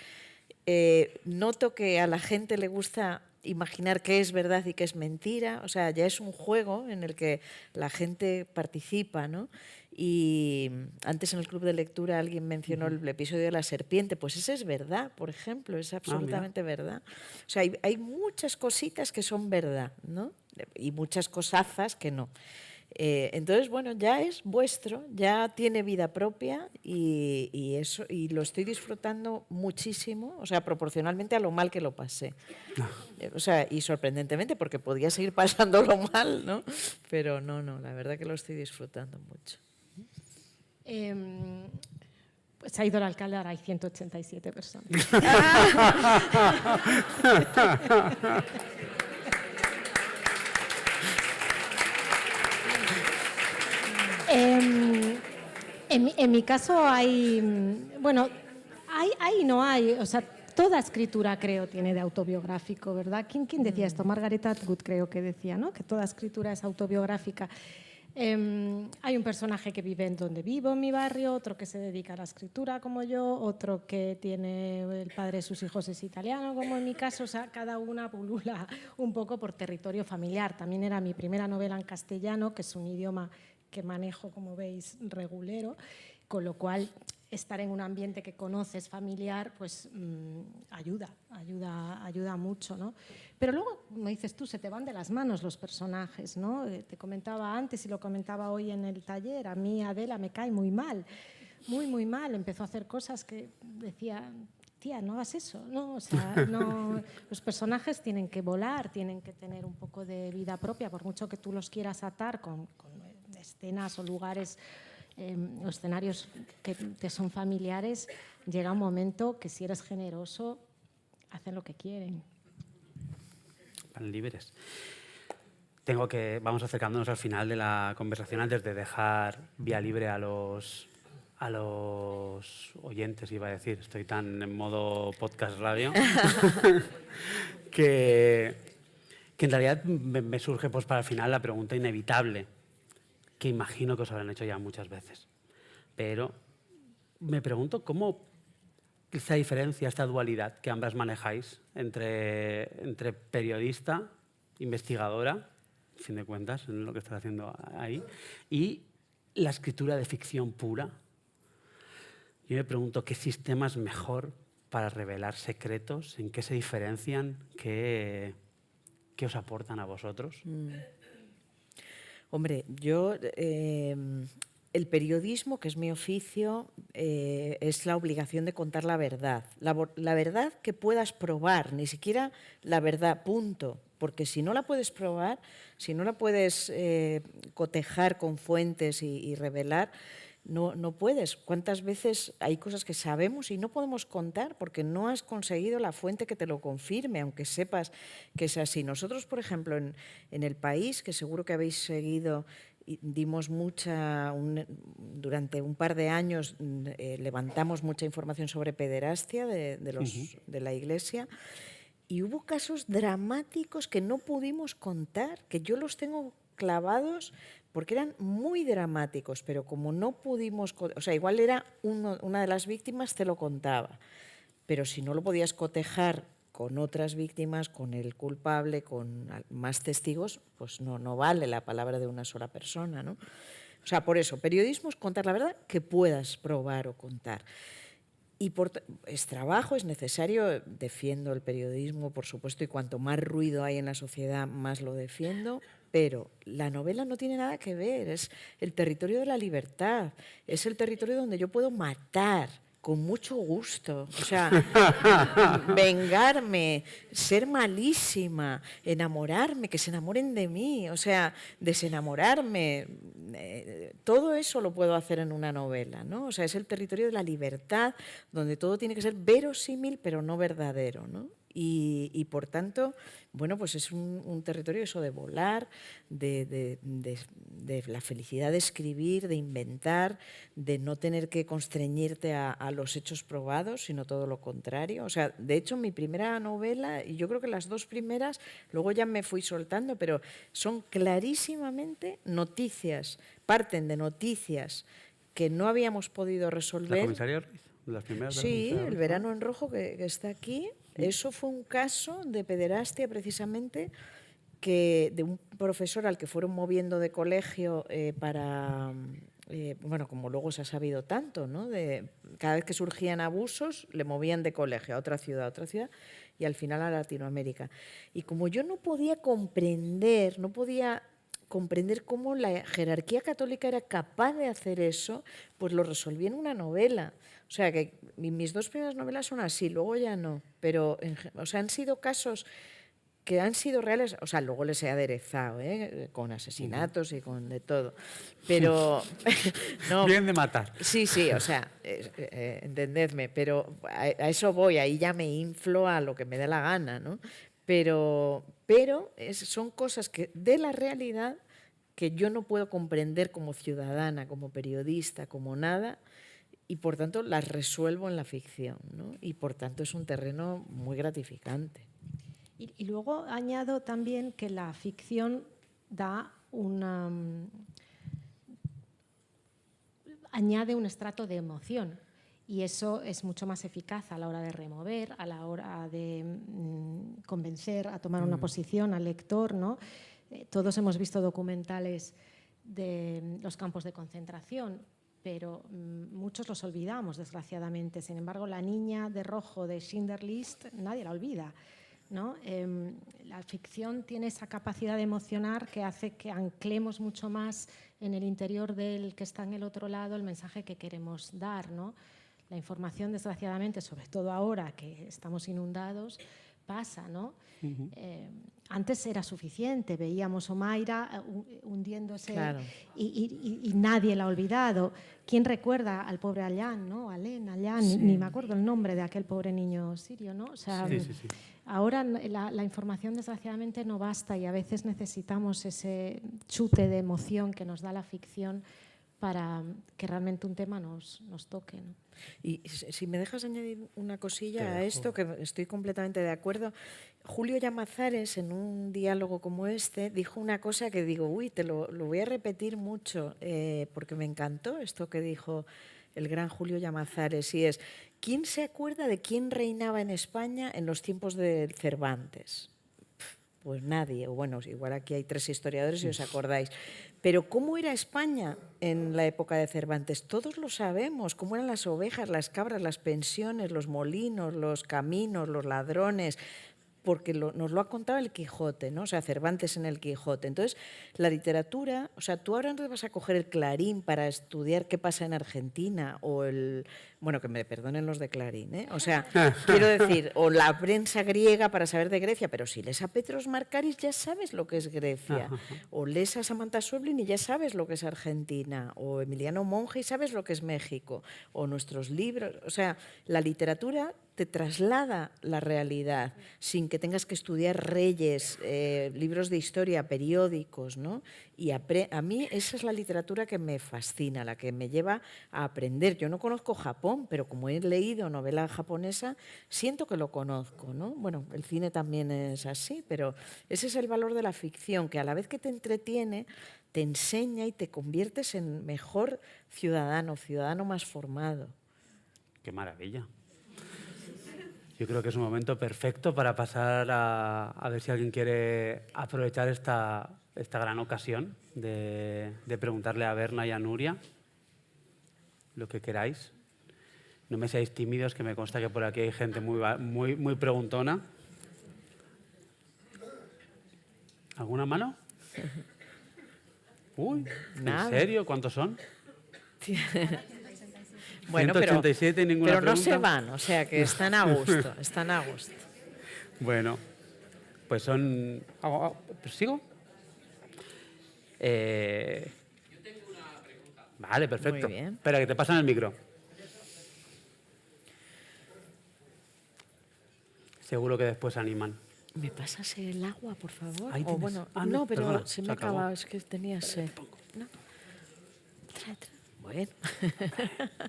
Noto que a la gente le gusta imaginar qué es verdad y qué es mentira. O sea, ya es un juego en el que la gente participa, ¿no? Y antes en el club de lectura alguien mencionó el episodio de la serpiente, pues ese es verdad, por ejemplo, es absolutamente verdad. O sea, hay muchas cositas que son verdad, ¿no? Y muchas cosazas que no. Entonces, bueno, ya es vuestro, ya tiene vida propia y eso, y lo estoy disfrutando muchísimo, o sea, proporcionalmente a lo mal que lo pasé. O sea, y sorprendentemente, porque podía seguir pasándolo mal, ¿no? Pero no, la verdad que lo estoy disfrutando mucho. Pues ha ido el alcalde, ahora hay 187 personas. En mi caso hay, bueno, hay y no hay, o sea, toda escritura, creo, tiene de autobiográfico, ¿verdad? ¿Quién decía esto? Margaret Atwood creo que decía, ¿no? Que toda escritura es autobiográfica. Hay un personaje que vive en donde vivo, en mi barrio, otro que se dedica a la escritura como yo, otro que tiene el padre de sus hijos es italiano como en mi caso, o sea, cada una pulula un poco por territorio familiar. También era mi primera novela en castellano, que es un idioma que manejo, como veis, regulero, con lo cual estar en un ambiente que conoces familiar, pues ayuda mucho, ¿no? Pero luego, como dices tú, se te van de las manos los personajes, ¿no? Te comentaba antes y lo comentaba hoy en el taller, a mí Adela me cae muy mal, muy mal. Empezó a hacer cosas que decía, tía, no hagas eso, ¿no? O sea, no, los personajes tienen que volar, tienen que tener un poco de vida propia, por mucho que tú los quieras atar con escenas o lugares o escenarios que te son familiares, llega un momento que si eres generoso, hacen lo que quieren. Van libres. Vamos acercándonos al final de la conversación antes de dejar vía libre a los oyentes, iba a decir. Estoy tan en modo podcast radio que en realidad me surge pues, para el final la pregunta inevitable, que imagino que os habrán hecho ya muchas veces. Pero me pregunto cómo esta diferencia, esta dualidad que ambas manejáis entre periodista, investigadora, a fin de cuentas, en lo que estás haciendo ahí, y la escritura de ficción pura. Yo me pregunto qué sistema es mejor para revelar secretos, en qué se diferencian, qué os aportan a vosotros. Hombre, yo, el periodismo, que es mi oficio, es la obligación de contar la verdad. La verdad que puedas probar, ni siquiera la verdad, punto. Porque si no la puedes probar, si no la puedes cotejar con fuentes y revelar, no puedes. ¿Cuántas veces hay cosas que sabemos y no podemos contar porque no has conseguido la fuente que te lo confirme, aunque sepas que es así? Nosotros, por ejemplo, en El País, que seguro que habéis seguido, dimos durante un par de años levantamos mucha información sobre pederastia de la Iglesia, y hubo casos dramáticos que no pudimos contar, que yo los tengo clavados porque eran muy dramáticos, pero como no pudimos, o sea, igual era una de las víctimas, te lo contaba, pero si no lo podías cotejar con otras víctimas, con el culpable, con más testigos, pues no vale la palabra de una sola persona, ¿no? O sea, por eso, periodismo es contar la verdad que puedas probar o contar. Y es trabajo, es necesario, defiendo el periodismo, por supuesto, y cuanto más ruido hay en la sociedad, más lo defiendo, pero la novela no tiene nada que ver, es el territorio de la libertad, es el territorio donde yo puedo matar con mucho gusto, o sea, vengarme, ser malísima, enamorarme, que se enamoren de mí, o sea, desenamorarme, todo eso lo puedo hacer en una novela, ¿no? O sea, es el territorio de la libertad, donde todo tiene que ser verosímil, pero no verdadero, ¿no? Y por tanto, bueno, pues es un territorio eso de volar, de la felicidad de escribir, de inventar, de no tener que constreñirte a los hechos probados, sino todo lo contrario. O sea, de hecho, mi primera novela, y yo creo que las dos primeras, luego ya me fui soltando, pero son clarísimamente noticias, parten de noticias que no habíamos podido resolver. ¿La comisaría Ruiz? ¿Las primeras? Sí, El verano en rojo, que está aquí. Eso fue un caso de pederastia, precisamente, de un profesor al que fueron moviendo de colegio para, bueno, como luego se ha sabido tanto, ¿no? Cada vez que surgían abusos, le movían de colegio a otra ciudad, y al final a Latinoamérica. Y como yo no podía comprender cómo la jerarquía católica era capaz de hacer eso, pues lo resolví en una novela. O sea, que mis dos primeras novelas son así, luego ya no. Pero, o sea, han sido casos que han sido reales, o sea, luego les he aderezado, con asesinatos y con de todo. Pero no. Bien de matar. Sí, o sea, entendedme, pero a eso voy, ahí ya me inflo a lo que me dé la gana, ¿no? Pero son cosas que de la realidad que yo no puedo comprender como ciudadana, como periodista, como nada, y por tanto las resuelvo en la ficción, ¿no? Y por tanto es un terreno muy gratificante. Y luego añado también que la ficción añade un estrato de emoción, y eso es mucho más eficaz a la hora de remover, a la hora de convencer, a tomar una posición al lector, ¿no? Todos hemos visto documentales de los campos de concentración, pero muchos los olvidamos, desgraciadamente. Sin embargo, la niña de rojo de Schindler's List nadie la olvida, ¿no? La ficción tiene esa capacidad de emocionar que hace que anclemos mucho más en el interior del que está en el otro lado el mensaje que queremos dar, ¿no? La información, desgraciadamente, sobre todo ahora que estamos inundados, pasa, ¿no? Antes era suficiente, veíamos Omaira hundiéndose, claro, y nadie la ha olvidado. ¿Quién recuerda al pobre Aylan, ¿no? Aylan, sí. ni me acuerdo el nombre de aquel pobre niño sirio, ¿no? O sea, Sí. ahora la información, desgraciadamente, no basta, y a veces necesitamos ese chute de emoción que nos da la ficción para que realmente un tema nos toque, ¿no? Y si me dejas añadir una cosilla a esto, que estoy completamente de acuerdo. Julio Llamazares, en un diálogo como este, dijo una cosa que digo, te lo voy a repetir mucho, porque me encantó esto que dijo el gran Julio Llamazares, y es: ¿quién se acuerda de quién reinaba en España en los tiempos de Cervantes? Pues nadie, o bueno, igual aquí hay 3 historiadores y os acordáis. Pero ¿cómo era España en la época de Cervantes? Todos lo sabemos, cómo eran las ovejas, las cabras, las pensiones, los molinos, los caminos, los ladrones, porque nos lo ha contado el Quijote, ¿no? O sea, Cervantes en el Quijote. Entonces, la literatura, o sea, tú ahora no te vas a coger el Clarín para estudiar qué pasa en Argentina, o bueno, que me perdonen los de Clarín, ¿eh? O sea, quiero decir, o la prensa griega para saber de Grecia, pero si lees a Petros Markaris ya sabes lo que es Grecia, o lees a Samantha Schweblin y ya sabes lo que es Argentina, o Emiliano Monge y sabes lo que es México, o nuestros libros. O sea, la literatura te traslada la realidad sin que tengas que estudiar reyes, libros de historia, periódicos, ¿no? Y a mí esa es la literatura que me fascina, la que me lleva a aprender. Yo no conozco Japón, pero como he leído novela japonesa, siento que lo conozco, ¿no? Bueno, el cine también es así, pero ese es el valor de la ficción, que a la vez que te entretiene, te enseña y te conviertes en mejor ciudadano más formado. Qué maravilla. Yo creo que es un momento perfecto para pasar a ver si alguien quiere aprovechar esta gran ocasión de preguntarle a Berna y a Nuria lo que queráis. No me seáis tímidos, que me consta que por aquí hay gente muy preguntona. ¿Alguna mano? Uy, ¿en serio? ¿Cuántos son? Bueno, 187 y ninguna pero no pregunta. se van, o sea que están a gusto, están a gusto. Bueno, pues son... ¿Pues sigo? Yo tengo una pregunta. Vale, perfecto. Muy bien. Espera, que te pasan el micro. Seguro que después se animan. ¿Me pasas el agua, por favor? Ahí O tienes. bueno, Ah, no, pero perdona, se me se ha acabó. acabado, es que tenía sed. ¿No? Trae. Bueno.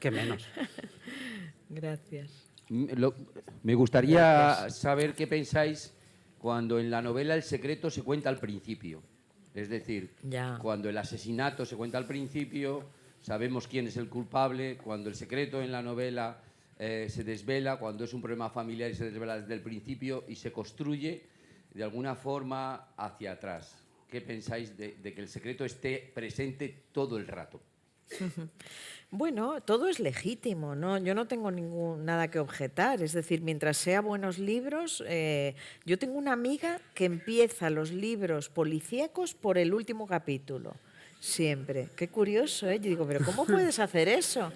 ¿Qué menos? Gracias. Me gustaría saber qué pensáis cuando en la novela El secreto se cuenta al principio. Es decir, Ya. cuando el asesinato se cuenta al principio, sabemos quién es el culpable, cuando el secreto en la novela se desvela, cuando es un problema familiar y se desvela desde el principio y se construye de alguna forma hacia atrás. ¿Qué pensáis de que el secreto esté presente todo el rato? Bueno, todo es legítimo, ¿no? Yo no tengo nada que objetar. Es decir, mientras sea buenos libros, yo tengo una amiga que empieza los libros policíacos por el último capítulo. Siempre. Qué curioso, ¿eh? Yo digo, pero ¿cómo puedes hacer eso?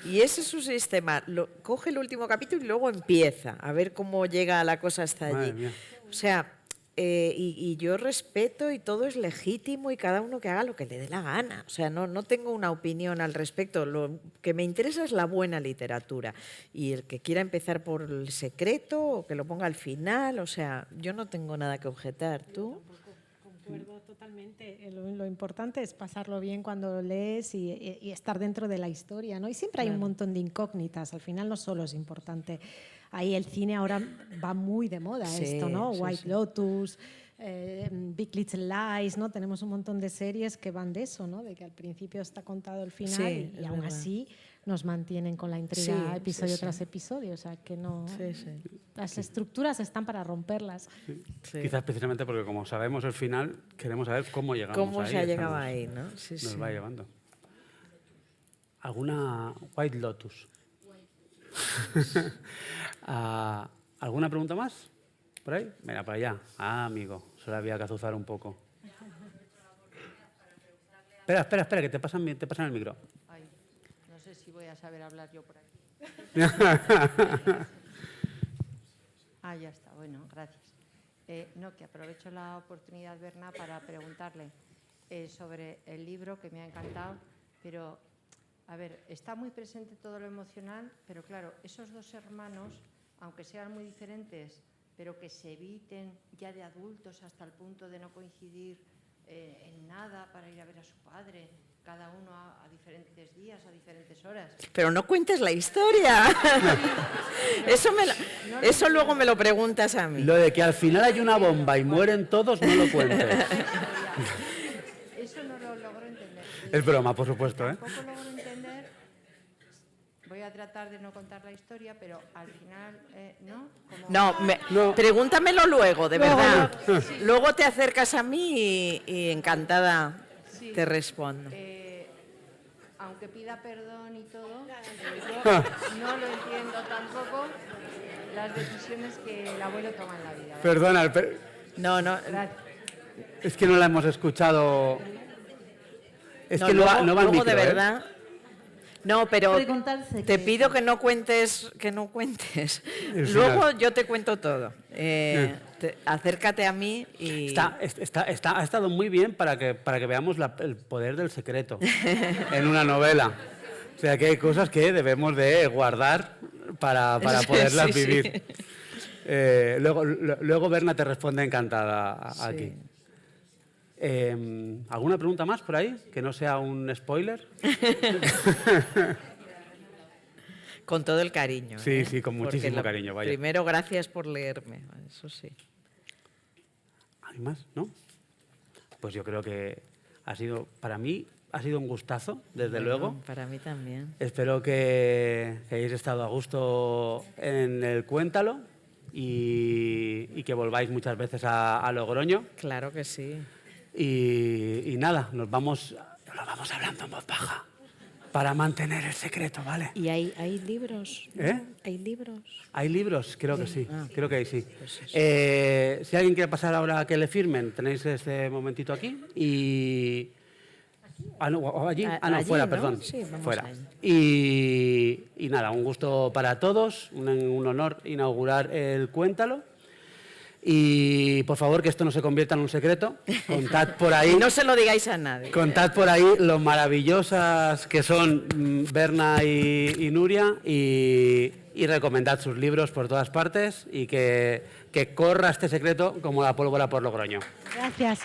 Y ese es su sistema. Coge el último capítulo y luego empieza a ver cómo llega la cosa hasta allí. Madre mía. O sea, y yo respeto y todo es legítimo y cada uno que haga lo que le dé la gana. O sea, no tengo una opinión al respecto. Lo que me interesa es la buena literatura. Y el que quiera empezar por El secreto o que lo ponga al final, o sea, yo no tengo nada que objetar. ¿Tú? acuerdo totalmente. Lo importante es pasarlo bien cuando lo lees y estar dentro de la historia, ¿no? Y siempre hay un montón de incógnitas. Al final no solo es importante. Ahí el cine ahora va muy de moda esto, ¿no? White Lotus, Big Little Lies, ¿no? Tenemos un montón de series que van de eso, ¿no? De que al principio está contado el final y aún así nos mantienen con la intriga episodio tras episodio. O sea, que no... Las estructuras están para romperlas. Quizás precisamente porque como sabemos el final, queremos saber cómo llegamos ahí. ¿Cómo se ha llegado ahí, no? Nos va llevando. ¿Alguna White Lotus? ¿Alguna pregunta más? ¿Por ahí? Mira, para allá. Ah, amigo, solo había que azuzar un poco. Espera, que te pasan el micro. Ay, no sé si voy a saber hablar yo por aquí. Ya está, bueno, gracias. No, que aprovecho la oportunidad, Berna, para preguntarle sobre el libro, que me ha encantado, pero, a ver, está muy presente todo lo emocional, pero claro, esos dos hermanos, aunque sean muy diferentes, pero que se eviten ya de adultos hasta el punto de no coincidir en nada para ir a ver a su padre, cada uno a diferentes días, a diferentes horas. Pero no cuentes la historia. Eso luego me lo preguntas a mí. Lo de que al final hay una bomba y mueren todos, no lo cuentes. Eso no lo logro entender. Es broma, por supuesto, ¿eh? Tampoco logro entender. Voy a tratar de no contar la historia, pero al final, ¿no? No, pregúntamelo luego, de verdad. Luego te acercas a mí y encantada te respondo. Aunque pida perdón y todo, yo no lo entiendo tampoco las decisiones que el abuelo toma en la vida. Perdona, No. es que no la hemos escuchado. Es No, que luego, no va al luego micro, de verdad. No, pero te pido que no cuentes. Luego yo te cuento todo. Acércate a mí y... Ha estado muy bien para que veamos el poder del secreto en una novela. O sea, que hay cosas que debemos de guardar para poderlas vivir. Luego Berna te responde encantada aquí. ¿Alguna pregunta más por ahí? Que no sea un spoiler. Con todo el cariño. Sí, con muchísimo cariño. Vaya. Primero, gracias por leerme, eso sí. ¿Hay más? ¿No? Pues yo creo que para mí ha sido un gustazo, desde luego. Para mí también. Espero que hayáis estado a gusto en el Cuéntalo y que volváis muchas veces a Logroño. Claro que sí. Y nada, nos vamos hablando en voz baja para mantener el secreto, ¿vale? ¿Y hay libros? ¿Eh? ¿Hay libros? ¿Hay libros? Creo que sí, creo que sí. Pues Si alguien quiere pasar ahora a que le firmen, tenéis este momentito aquí y... allí. Allí, Fuera, ¿no? perdón. Sí, vamos fuera. allá. Y nada, un gusto para todos, un honor inaugurar el Cuéntalo. Y por favor, que esto no se convierta en un secreto. Contad por ahí. Y no se lo digáis a nadie. Contad por ahí lo maravillosas que son Berna y Nuria y recomendad sus libros por todas partes y que corra este secreto como la pólvora por Logroño. Gracias.